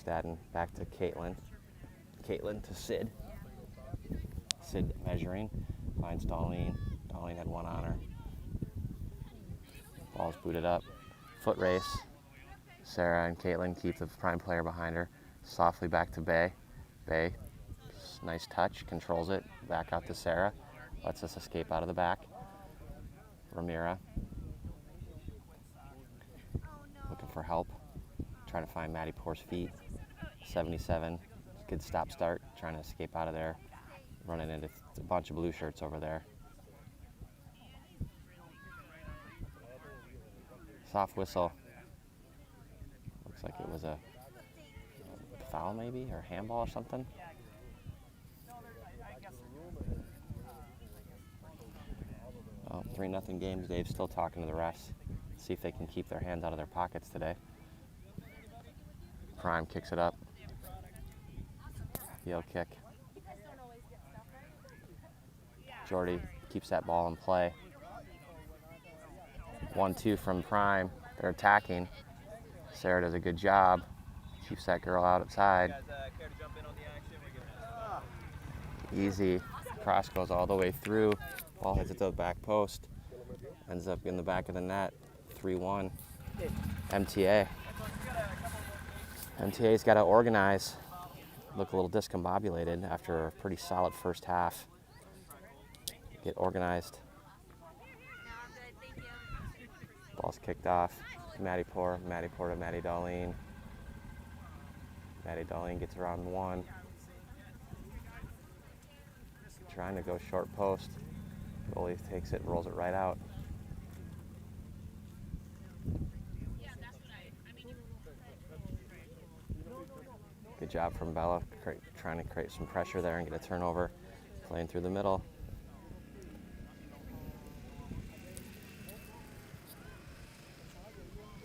Stadden back to Caitlin. Caitlin to Sid. Sid measuring. Finds Darlene. Darlene had one on her. Ball's booted up. Foot race. Sarah and Caitlin keep the prime player behind her. Softly back to Bay. Bay, nice touch, controls it. Back out to Sarah. Lets us escape out of the back. Ramira. Looking for help. Trying to find Maddie Poor's feet. 77. Good stop start. Trying to escape out of there. Running into a bunch of blue shirts over there. Soft whistle. Looks like it was a foul maybe, or handball or something. Oh, 3-0 games. Dave's still talking to the refs. See if they can keep their hands out of their pockets today. Prime kicks it up. Heel kick. Jordy keeps that ball in play. 1-2 from Prime. They're attacking. Sarah does a good job. Keeps that girl outside. Easy. Cross goes all the way through. Ball hits it to the back post. Ends up in the back of the net. 3-1. MTA. MTA's got to organize. Look a little discombobulated after a pretty solid first half. Get organized. Ball's kicked off. Maddie Poor to Maddie Darlene. Maddie Darlene gets around one. Trying to go short post. Goalie takes it, rolls it right out. Good job from Bella, trying to create some pressure there and get a turnover. Playing through the middle.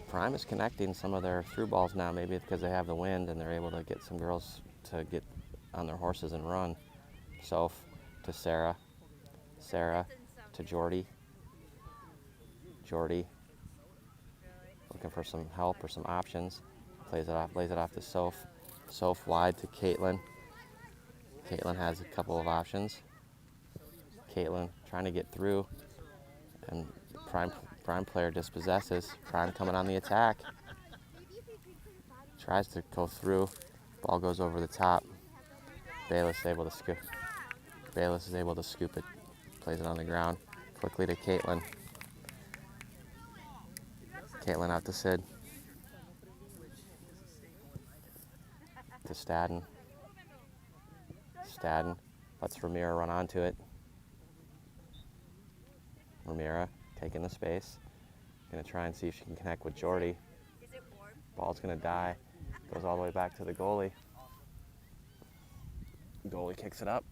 Prime is connecting some of their through balls now, maybe because they have the wind and they're able to get some girls to get on their horses and run. Soph to Sarah. Sarah to Jordy. Jordy looking for some help or some options. Lays it off to Soph. Soph wide to Caitlin. Caitlin has a couple of options. Caitlin trying to get through, and Prime player dispossesses. Prime coming on the attack. Tries to go through. Ball goes over the top. Bayless is able to scoop. Bayless is able to scoop it. Plays it on the ground. Quickly to Caitlin. Caitlin out to Sid. To Stadden. Stadden lets Ramira run onto it. Ramira taking the space. Gonna try and see if she can connect with Jordy. Ball's gonna die. Goes all the way back to the goalie. Goalie kicks it up.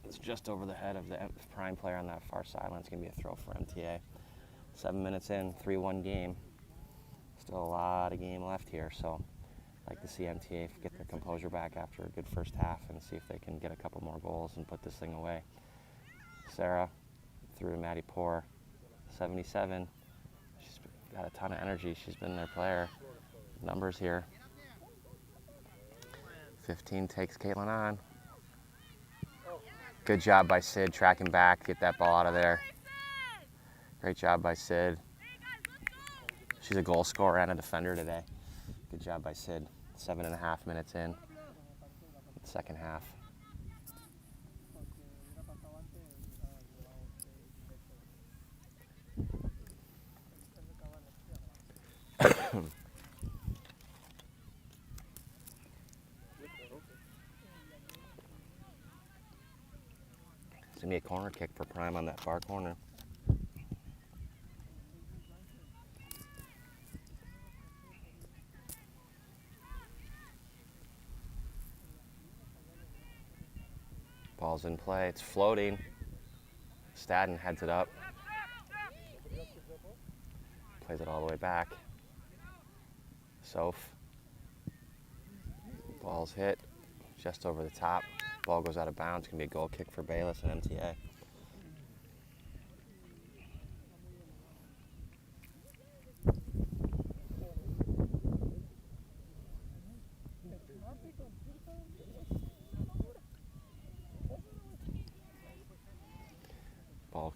It's just over the head of the Prime player on that far sideline. It's gonna be a throw for MTA. 7 minutes in, 3-1 game. Still a lot of game left here, so I'd like to see MTA get their composure back after a good first half and see if they can get a couple more goals and put this thing away. Sarah through to Maddie Poor. 77. She's got a ton of energy. She's been their player. Numbers here. 15 takes Caitlin on. Good job by Sid tracking back, get that ball out of there. Great job by Sid. She's a goal scorer and a defender today. Good job by Sid. 7.5 minutes in. Second half. It's gonna be a corner kick for Prime on that far corner. Ball's in play, it's floating. Stadden heads it up. Plays it all the way back. Soph. Ball's hit just over the top. Ball goes out of bounds. It's gonna be a goal kick for Bayless and MTA.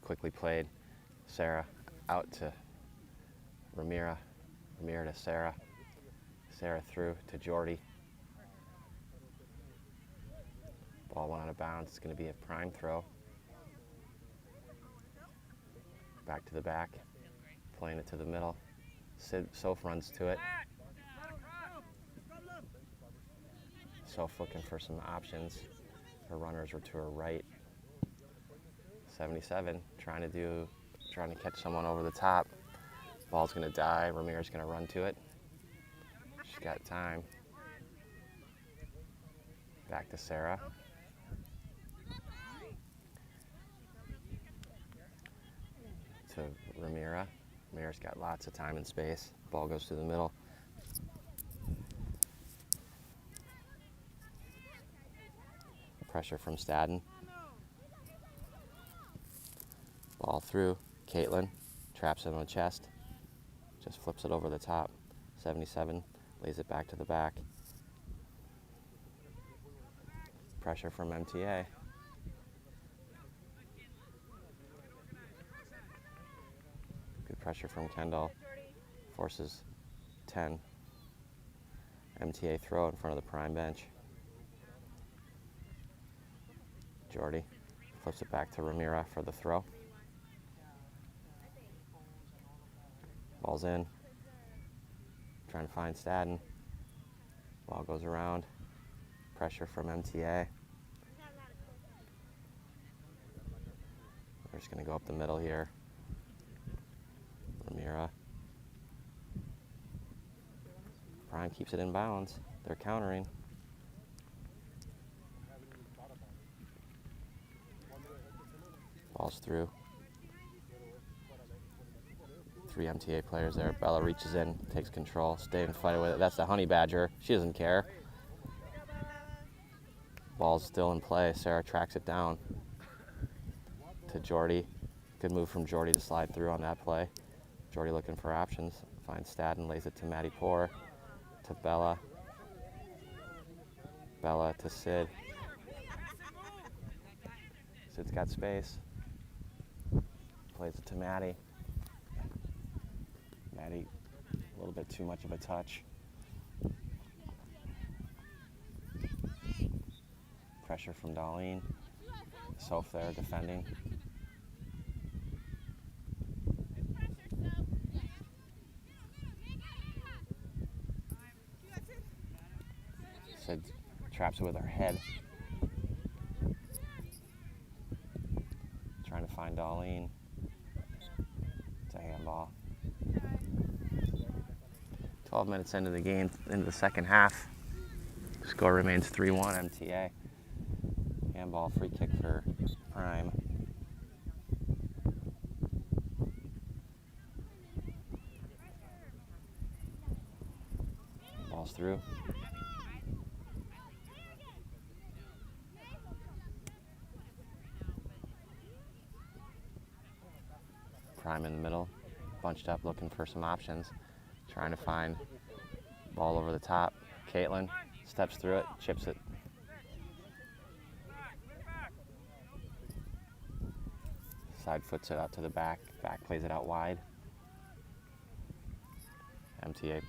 quickly played. Sarah out to Ramira. Ramira to Sarah. Sarah through to Jordy. Ball went out of bounds. It's going to be a prime throw. Back to the back. Playing it to the middle. Soph runs to it. Soph looking for some options. Her runners were to her right. 77 trying to catch someone over the top. Ball's going to die. Ramirez going to run to it. She's got time. Back to Sarah. To Ramira. Ramirez got lots of time and space. Ball goes through the middle. Pressure from Stadden. Ball through. Caitlin traps it on the chest. Just flips it over the top. 77 lays it back to the back. Pressure from MTA. Good pressure from Kendall. Forces 10. MTA throw in front of the prime bench. Jordy flips it back to Ramira for the throw. Ball's in. Trying to find Stadden. Ball goes around. Pressure from MTA. We're just going to go up the middle here. Ramira. Prime keeps it in bounds. They're countering. Ball's through. 3 MTA players there. Bella reaches in, takes control, stay and fight with it. That's the Honey Badger. She doesn't care. Ball's still in play. Sarah tracks it down to Jordy. Good move from Jordy to slide through on that play. Jordy looking for options. Finds Stadden, lays it to Maddie Poor, to Bella. Bella to Sid. Sid's got space. Plays it to Maddie. Maddie, a little bit too much of a touch. Pressure from Darlene. Soph there defending. Sid traps it with her head. Trying to find Darlene. It's a handball. 12 minutes into the game, into the second half. Score remains 3-1 MTA. Handball, free kick for Prime. Ball's through. Prime in the middle, bunched up looking for some options. Trying to find ball over the top. Caitlin steps through it, chips it. Side foots it out to the back. Back plays it out wide. MTA,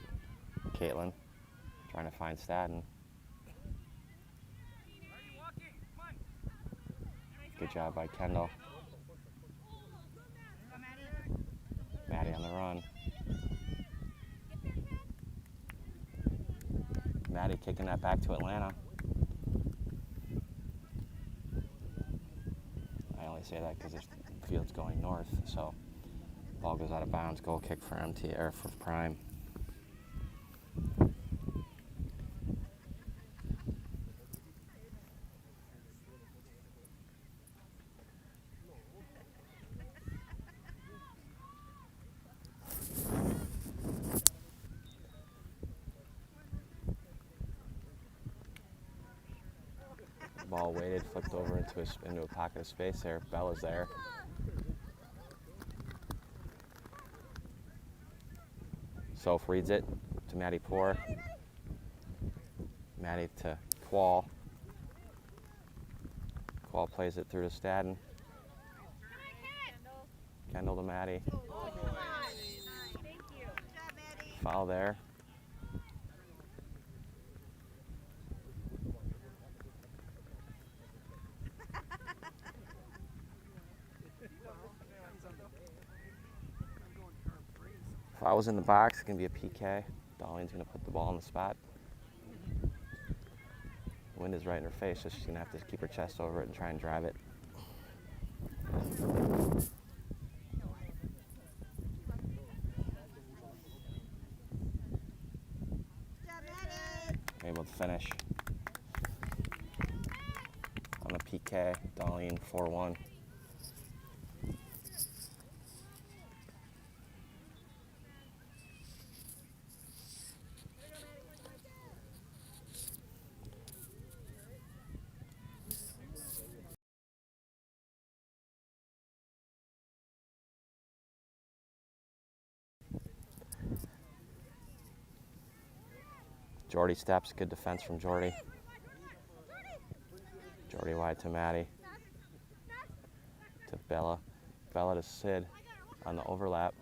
Caitlin trying to find Stadden. Good job by Kendall. Maddie on the run. Maddie kicking that back to Atlanta. I only say that because the field's going north, so ball goes out of bounds. Goal kick for MTA or for Prime. Ball weighted, flipped over into a pocket of space there. Bella's there. Soph reads it to Maddie Poor. Maddie to Qual. Qual plays it through to Stadden. Kendall to Maddie. Thank you. Good job, Maddie. Foul there. If I was in the box, it's going to be a PK. Darlene's going to put the ball in the spot. The wind is right in her face, so she's going to have to keep her chest over it and try and drive it. Good job, Maddie. Able to finish on a PK. Darlene 4-1. Jordy steps, good defense from Jordy. Jordy wide to Maddie. To Bella. Bella to Sid on the overlap.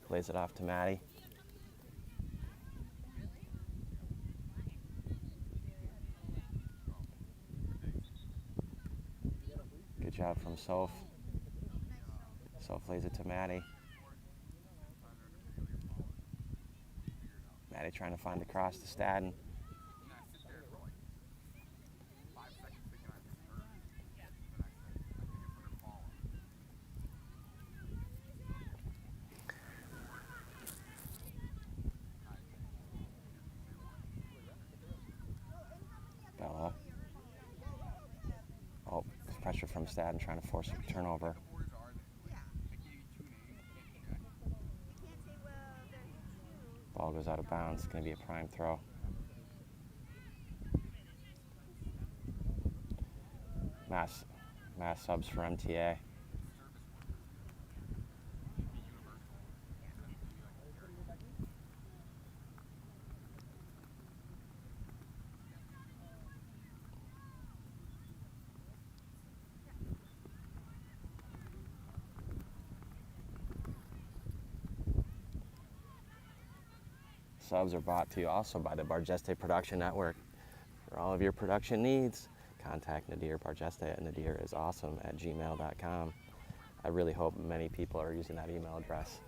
Plays it off to Maddie. Good job from Soph. Soph plays it to Maddie. Maddie trying to find the cross to Stadden. Bella. Oh, pressure from Stadden trying to force a turnover. Ball goes out of bounds. It's going to be a prime throw. Mass subs for MTA. Subs are brought to you also by the Bargeste Production Network. For all of your production needs, contact Nadir Bargeste at nadirisawesome@gmail.com. I really hope many people are using that email address.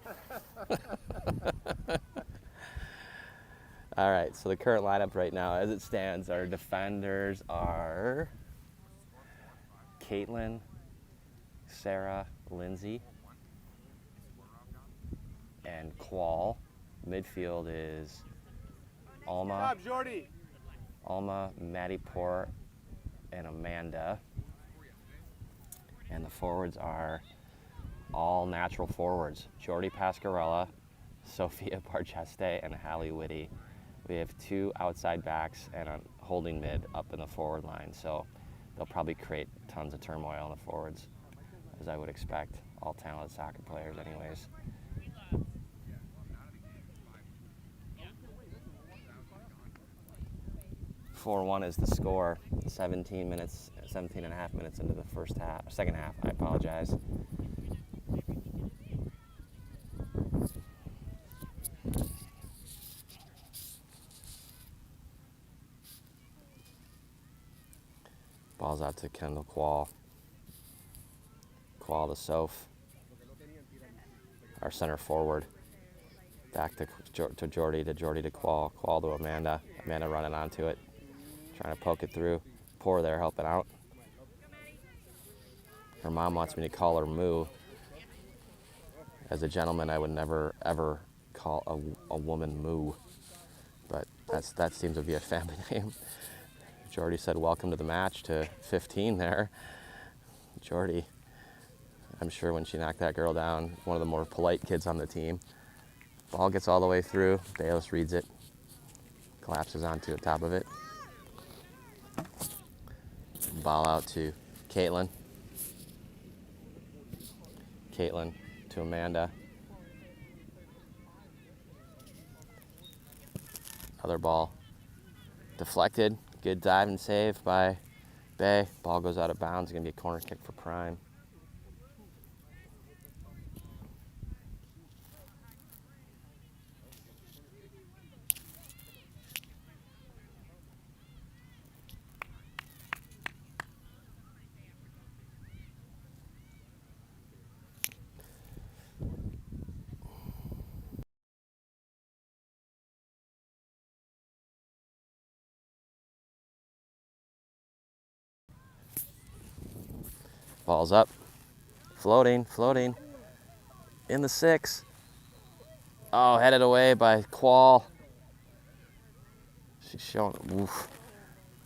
All right, so the current lineup right now, as it stands, our defenders are Caitlin, Sarah, Lindsay, and Qual. Midfield is Alma, Maddie Port, and Amanda. And the forwards are all natural forwards. Jordy Pascarella, Sophia Bargeste, and Hallie Whitty. We have 2 outside backs and a holding mid up in the forward line. So they'll probably create tons of turmoil in the forwards, as I would expect. All talented soccer players anyways. 4-1 is the score. 17 and a half minutes into the second half, I apologize. Ball's out to Kendall Qual. Qual to Soph. Our center forward. Back to Jordy to Qual. Qual to Amanda. Amanda running onto it. Trying to poke it through. Poor there helping out. Her mom wants me to call her Moo. As a gentleman, I would never, ever call a woman Moo. But that seems to be a family name. Jordy said welcome to the match to 15 there. Jordy, I'm sure when she knocked that girl down, one of the more polite kids on the team. Ball gets all the way through. Bayless reads it. Collapses onto the top of it. Ball out to Caitlin. Caitlin to Amanda. Another ball deflected. Good dive and save by Bay. Ball goes out of bounds. It's going to be a corner kick for Prime. Ball's up. Floating, floating. In the 6. Oh, headed away by Qual. She's showing, oof.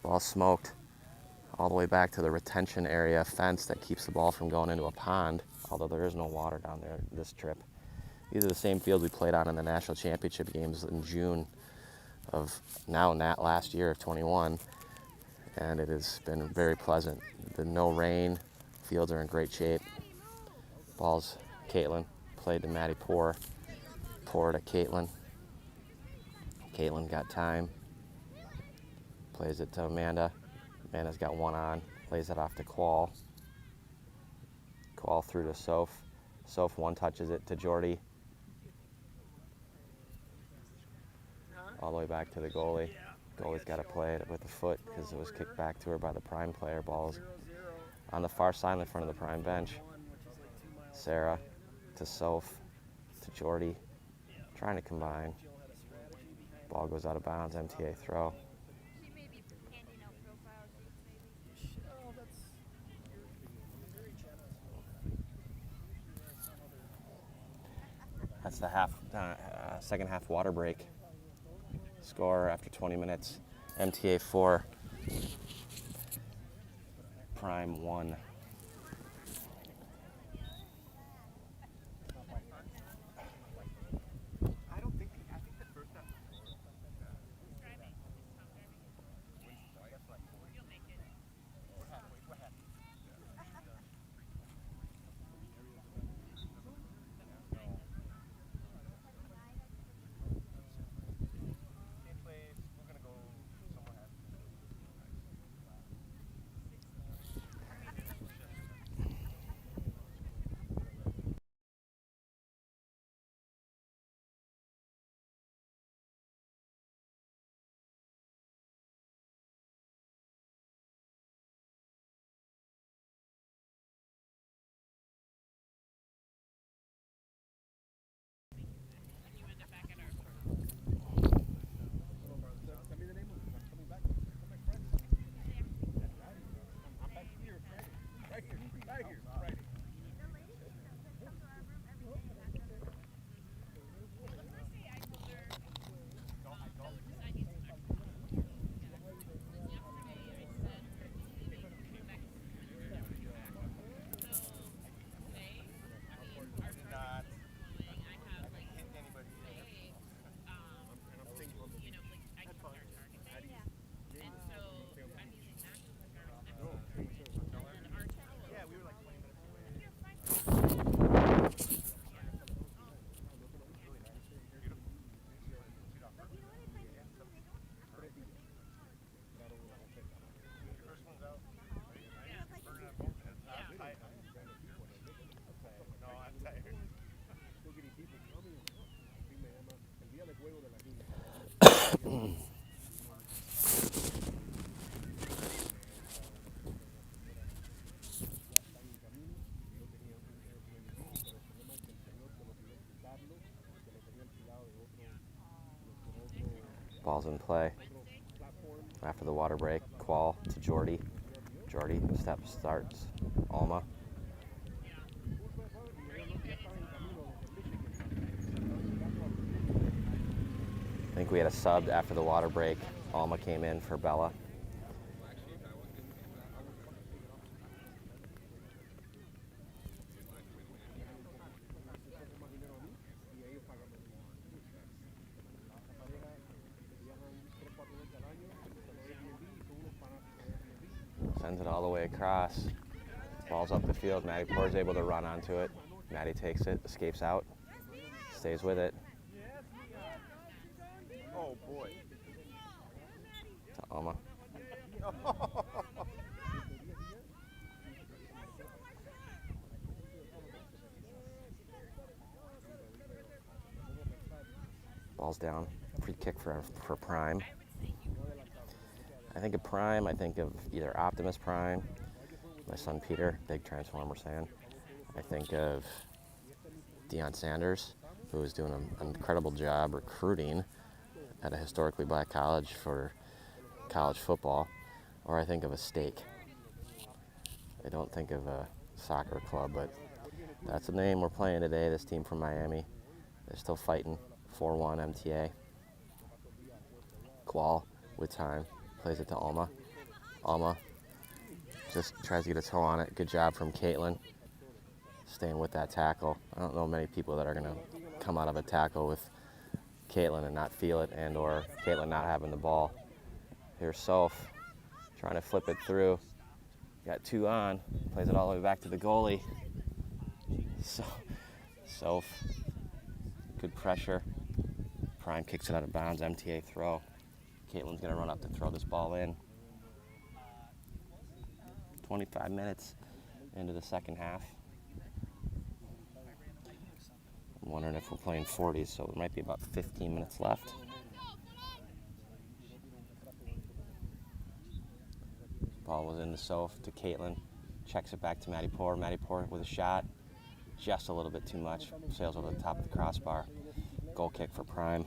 Ball smoked. All the way back to the retention area fence that keeps the ball from going into a pond, although there is no water down there this trip. These are the same fields we played on in the national championship games in June of last year of 21, and it has been very pleasant. Been no rain, fields are in great shape. Ball's Caitlin, played to Maddie Poor to Caitlin. Caitlin got time, plays it to Amanda. Amanda's got one on, lays it off to Qual. Qual through to Soph. Soph one touches it to Jordy. All the way back to the goalie. Goalie's got to play it with the foot because it was kicked back to her by the prime player. Ball's on the far side in front of the prime bench. Sarah to Soph to Jordy. Trying to combine. Ball goes out of bounds. MTA throw. She may be handing out profile sheets, maybe. Oh, that's you're very generous. That's the second half water break. Score after 20 minutes. MTA 4. Prime 1. Ball's in play. After the water break, Qual to Jordy. Jordy starts Alma. I think we had a sub after the water break. Alma came in for Bella. Sends it all the way across. Ball's up the field. Maddie Poor's able to run onto it. Maddie takes it, escapes out, stays with it. Oh boy. To Alma. Ball's down. Free kick for Prime. I think of Prime, I think of either Optimus Prime, my son Peter, big Transformers fan. I think of Deion Sanders, who is doing an incredible job recruiting at a historically black college for college football. Or I think of a steak. I don't think of a soccer club, but that's the name we're playing today, this team from Miami. They're still fighting. 4-1 MTA. Qual with time. Plays it to Alma. Alma just tries to get a toe on it. Good job from Caitlin. Staying with that tackle. I don't know many people that are going to come out of a tackle with Caitlin and not feel it, and or Caitlin not having the ball. Here's Soph trying to flip it through. Got 2 on. Plays it all the way back to the goalie. So, Soph. Good pressure. Prime kicks it out of bounds. MTA throw. Caitlin's going to run up to throw this ball in. 25 minutes into the second half. I'm wondering if we're playing 40s, so it might be about 15 minutes left. Ball was into Soph to Caitlin. Checks it back to Maddie Poor. Maddie Poor with a shot. Just a little bit too much. Sails over the top of the crossbar. Goal kick for Prime.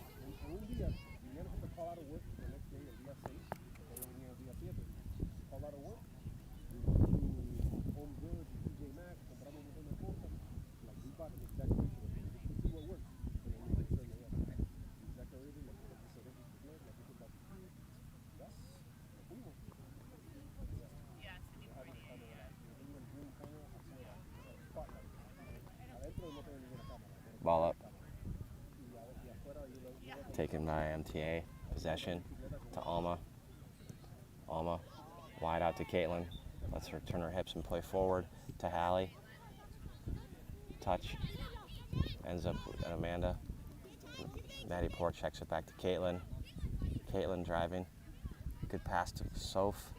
Ball up. Taken by MTA. Possession to Alma. Alma wide out to Caitlin. Lets her turn her hips and play forward to Hallie. Touch. Ends up at Amanda. Maddie Poor checks it back to Caitlin. Caitlin driving. Good pass to Soph.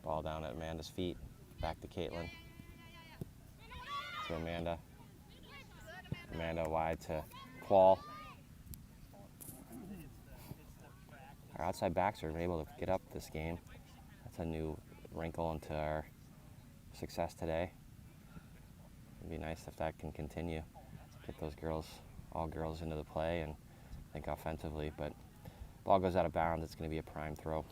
Ball down at Amanda's feet. Back to Caitlin. To Amanda. Amanda wide to Qual. Our outside backs are able to get up this game. That's a new wrinkle into our success today. It'd be nice if that can continue. Get those girls, all girls, into the play and think offensively. But ball goes out of bounds. It's going to be a Prime throw.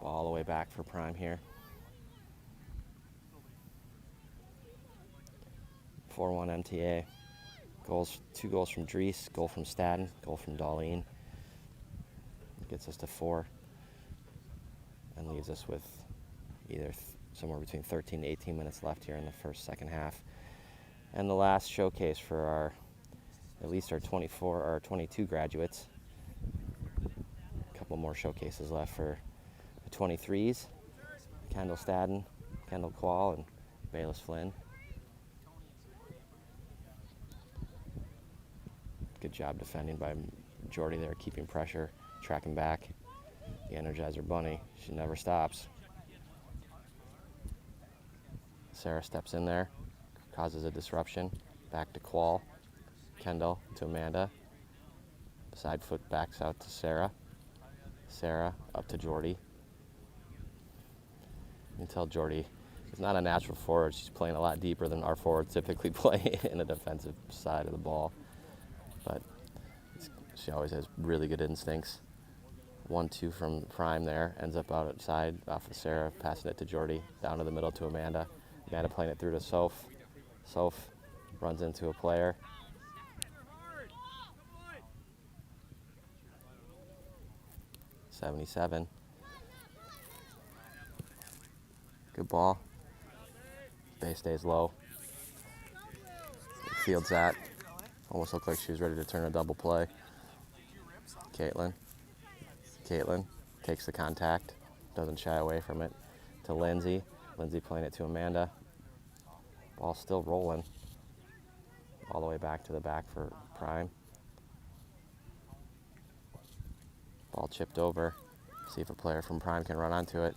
All the way back for Prime here. 4-1 MTA. Goals, 2 goals from Dries, goal from Staden, goal from Darlene. Gets us to 4 and leaves us with either somewhere between 13 to 18 minutes left here in the second half. And the last showcase for our, at least our 24 or 22 graduates. A couple more showcases left for 23s, Kendall Staden, Kendall Qual, and Bayless Flynn. Good job defending by Jordy there, keeping pressure, tracking back. The Energizer Bunny, she never stops. Sarah steps in there, causes a disruption. Back to Qual, Kendall to Amanda. Side foot backs out to Sarah. Sarah up to Jordy. You can tell Jordy is not a natural forward. She's playing a lot deeper than our forwards typically play in the defensive side of the ball. But she always has really good instincts. 1-2 from Prime there. Ends up outside off of Sarah, passing it to Jordy. Down to the middle to Amanda. Amanda playing it through to Soph. Soph runs into a player. .77. Good ball. Base stays low. Fields that. Almost looked like she was ready to turn a double play. Caitlin. Caitlin takes the contact. Doesn't shy away from it. To Lindsay. Lindsay playing it to Amanda. Ball still rolling. All the way back to the back for Prime. Ball chipped over. See if a player from Prime can run onto it.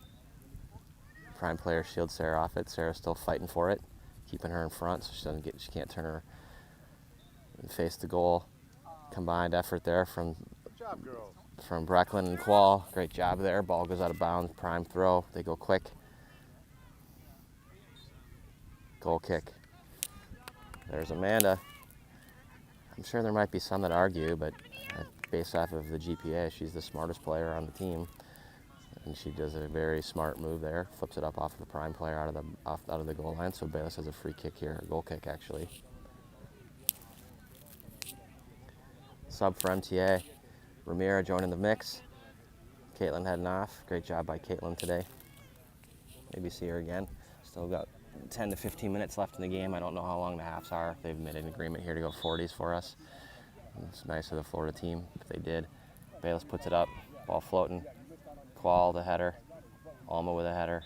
Prime player shields Sarah off it. Sarah's still fighting for it, keeping her in front so she can't turn her and face the goal. Combined effort there from Good job, girls. from Brecklin and Qual. Great job there. Ball goes out of bounds. Prime throw. They go quick. Goal kick. There's Amanda. I'm sure there might be some that argue, but based off of the GPA, she's the smartest player on the team. And she does a very smart move there. Flips it up off of the prime player out of the goal line. So Bayless has a free kick here. A goal kick, actually. Sub for MTA. Ramira joining the mix. Caitlin heading off. Great job by Caitlin today. Maybe see her again. Still got 10 to 15 minutes left in the game. I don't know how long the halves are. They've made an agreement here to go 40s for us. It's nice of the Florida team if they did. Bayless puts it up. Ball floating. Qual the header. Alma with a header.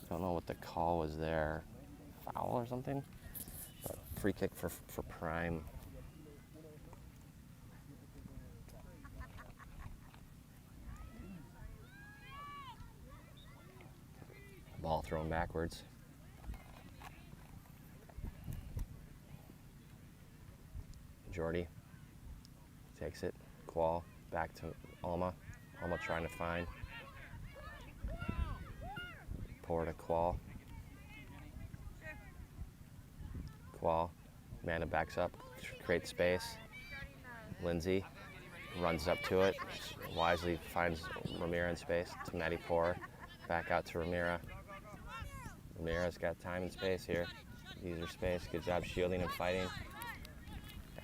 Don't know what the call was there. Foul or something? But free kick for Prime. Ball thrown backwards. Jordy takes it. Qual back to Alma. Alma trying to find. Pour to Qual. Qual. Amanda backs up. Creates space. Lindsay runs up to it. Wisely finds Ramira in space to Maddie Pour. Back out to Ramira. Ramira's got time and space here. Use her space. Good job shielding and fighting.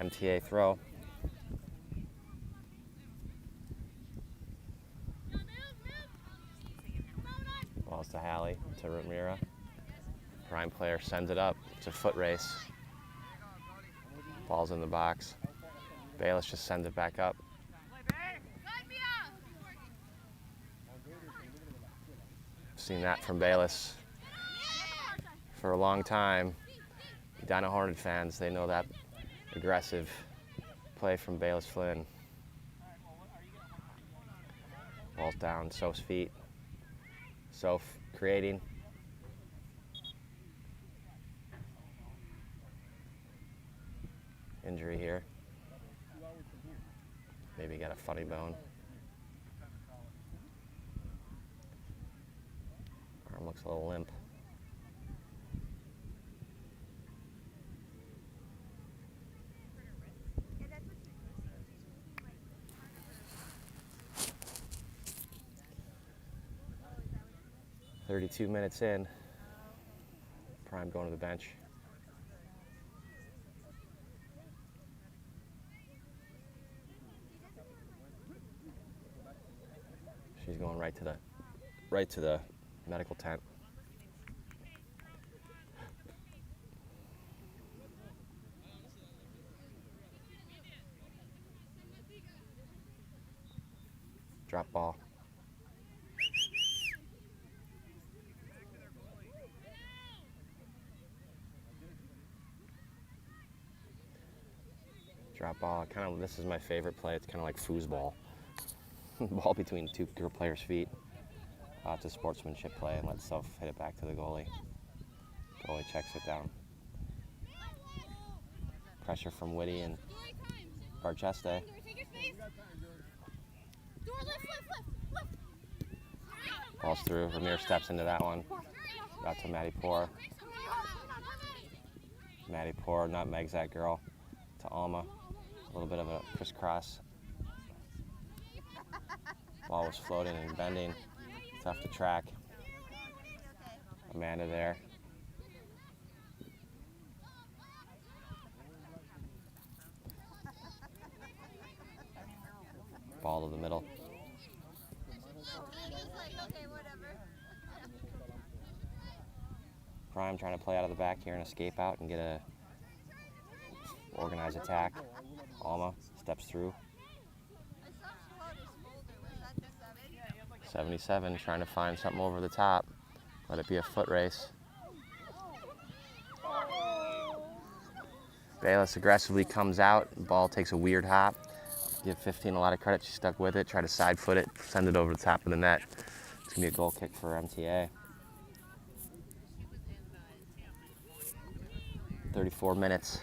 MTA throw. Balls to Hallie, to Ramira. Prime player sends it up. It's a foot race. Ball's in the box. Bayless just sends it back up. Seen that from Bayless for a long time. Edina Hornet fans, they know that aggressive play from Bayless Flynn. Ball's down, Soph's feet. Soph creating. Injury here. Maybe got a funny bone. Arm looks a little limp. Yeah, that's what she like. 32 minutes in. Prime going to the bench. She's going right to the medical tent. Drop ball. Drop ball. This is my favorite play. It's kind of like foosball. Ball between two players' feet. It's a sportsmanship play and let Soph hit it back to the goalie. Goalie checks it down. Pressure from Whitty and Barcheste. Ball's through. Ramir steps into that one. Got to Maddie Pour. Maddie Pour nutmegs that girl to Alma. A little bit of a crisscross. Ball was floating and bending. Tough to track. Amanda there. Ball to the middle. Prime trying to play out of the back here and escape out and get a organized attack. Alma steps through. 77 trying to find something over the top. Let it be a foot race. Bayless aggressively comes out. The ball takes a weird hop. Give 15 a lot of credit. She stuck with it. Try to side foot it. Send it over the top of the net. It's going to be a goal kick for MTA. 34 minutes.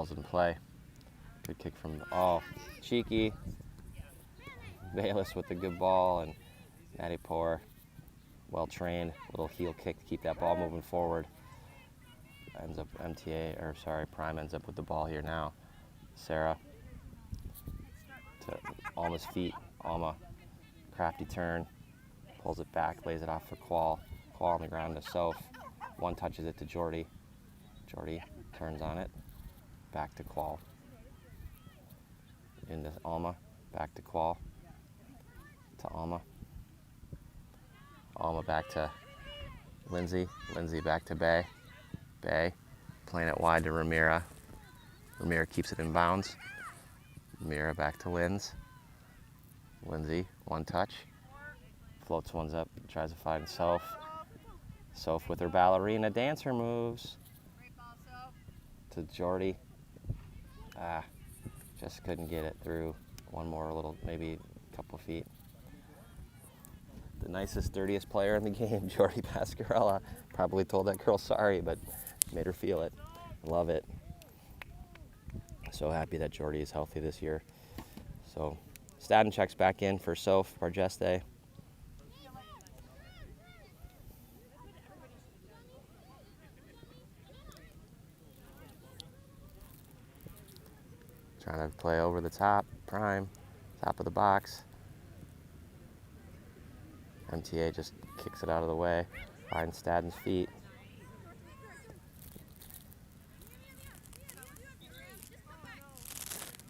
Ball's in play. Good kick from, oh, cheeky. Bayless with the good ball, and Matty Poor, well trained, little heel kick to keep that ball moving forward. Ends up Prime ends up with the ball here now. Sarah to Alma's feet. Alma, crafty turn, pulls it back, lays it off for Qual. Qual on the ground to Soph. One touches it to Jordy. Jordy turns on it, back to Qual. Into Alma, back to Qual. To Alma. Alma back to Lindsay. Lindsay back to Bay. Bay playing it wide to Ramira. Ramira keeps it in bounds. Ramira back to Linz. Lindsay, one touch. Floats ones up, tries to find Soph. Soph with her ballerina dancer moves. To Jordy. Just couldn't get it through. One more little, maybe a couple feet. The nicest, dirtiest player in the game, Jordy Pascarella. Probably told that girl sorry, but made her feel it. Love it. So happy that Jordy is healthy this year. So Staden checks back in for Soph Bargeste. Trying to play over the top, Prime, top of the box. MTA just kicks it out of the way, finds Staden's feet.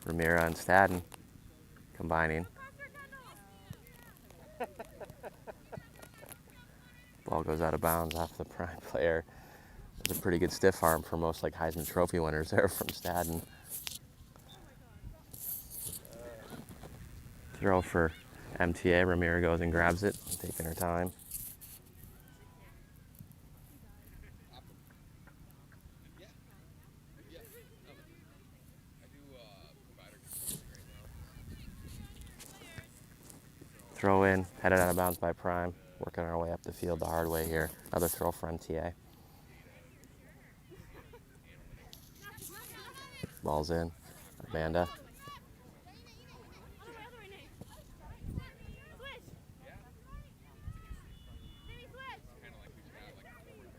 Ramira and Staden combining. Ball goes out of bounds off the Prime player. It's a pretty good stiff arm for most like Heisman Trophy winners there from Staden. Throw for MTA. Ramira goes and grabs it, taking her time. Throw in, headed out of bounds by Prime. Working our way up the field the hard way here. Another throw for MTA. Ball's in. Amanda.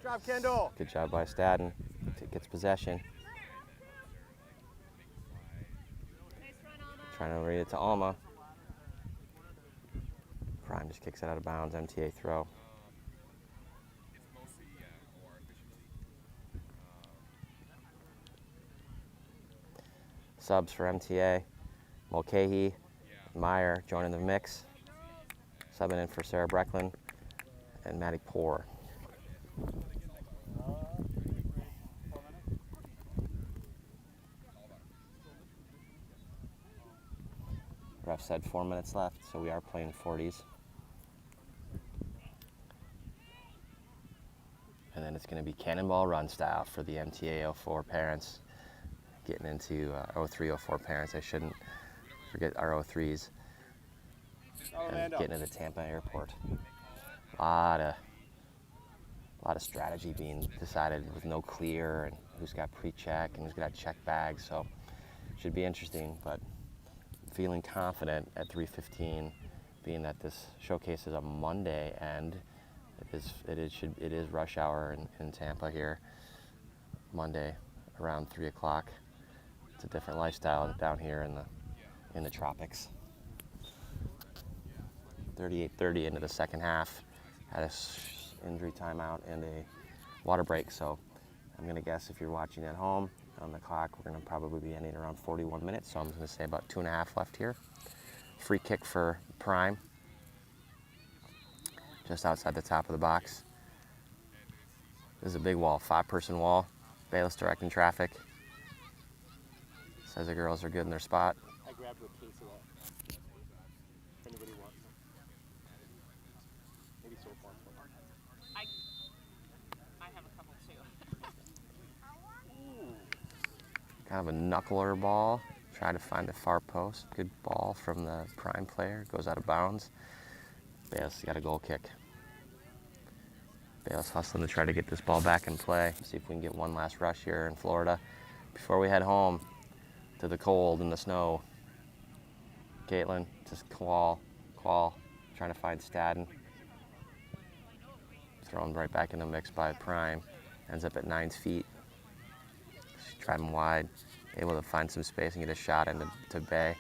Job, Kendall. Good job by Staden. Gets possession. Trying to read it to Alma. Prime just kicks it out of bounds. MTA throw. Subs for MTA. Mulcahy, Meyer joining the mix. Subbing in for Sarah Brecklin and Maddie Poor. Ref said 4 minutes left, so we are playing 40s. And then it's going to be cannonball run style for the MTA 04 parents. Getting into 03, 04 parents. I shouldn't forget our 03s. And getting into Tampa Airport. A lot of strategy being decided with no clear and who's got pre-check and who's got check bags. So should be interesting, but feeling confident at 3:15, being that this showcase is a Monday and it is rush hour in Tampa here. Monday around 3 o'clock. It's a different lifestyle down here in the tropics. 38:30 into the second half. Had a injury timeout and a water break. So I'm gonna guess if you're watching at home on the clock, we're gonna probably be ending around 41 minutes. So I'm gonna say about 2.5 left here. Free kick for Prime. Just outside the top of the box. This is a big wall, 5-person wall. Bayless directing traffic. Says the girls are good in their spot. I grabbed a case of that. If anybody wants some. Maybe so far. I have a couple too. Kind of a knuckler ball. Try to find the far post. Good ball from the Prime player. Goes out of bounds. Bayless got a goal kick. Bayless hustling to try to get this ball back in play. See if we can get one last rush here in Florida. before we head home to the cold and the snow. Caitlin, just qual, trying to find Stadden. Thrown right back in the mix by Prime. Ends up at 9's feet. She's driving wide, able to find some space and get a shot into Bay.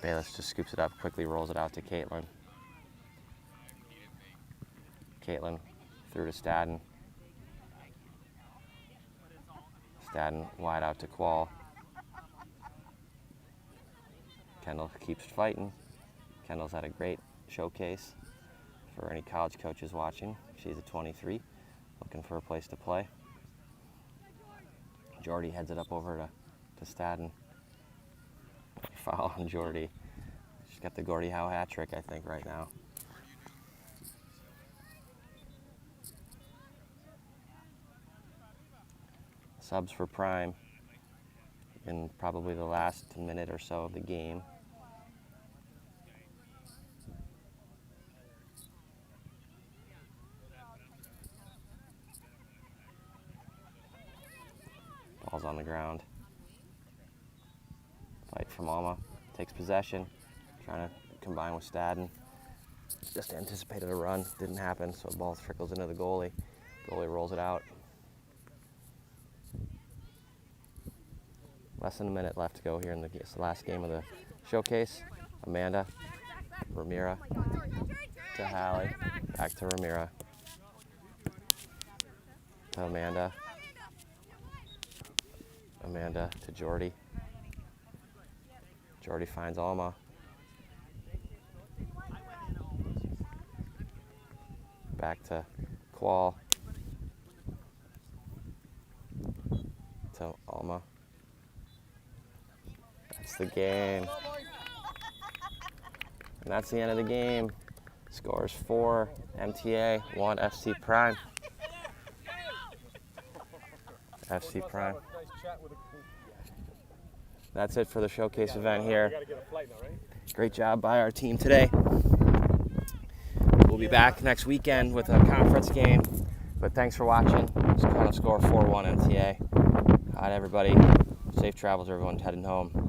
Bayless just scoops it up, quickly rolls it out to Caitlin. Caitlin through to Stadden. Stadden wide out to Qual. Kendall keeps fighting. Kendall's had a great showcase for any college coaches watching. She's a 23, looking for a place to play. Jordy heads it up over to Stadden. Foul on Jordy. She's got the Gordie Howe hat trick, I think, right now. Subs for Prime in probably the last minute or so of the game. Ball's on the ground. Fight from Alma. Takes possession. Trying to combine with Stadden. Just anticipated a run. Didn't happen, so the ball trickles into the goalie. Goalie rolls it out. Less than a minute left to go here in the last game of the showcase. Amanda, Ramira to Hallie. Back to Ramira. To Amanda. Amanda to Jordy. Jordy finds Alma. Back to Qual. To Alma. That's the game. And that's the end of the game. Scores 4 MTA, 1 FC Prime. FC Prime. That's it for the showcase event here. Great job by our team today. We'll be back next weekend with a conference game. But thanks for watching. Just kind of score 4-1 MTA. All right, everybody. Safe travels, everyone heading home.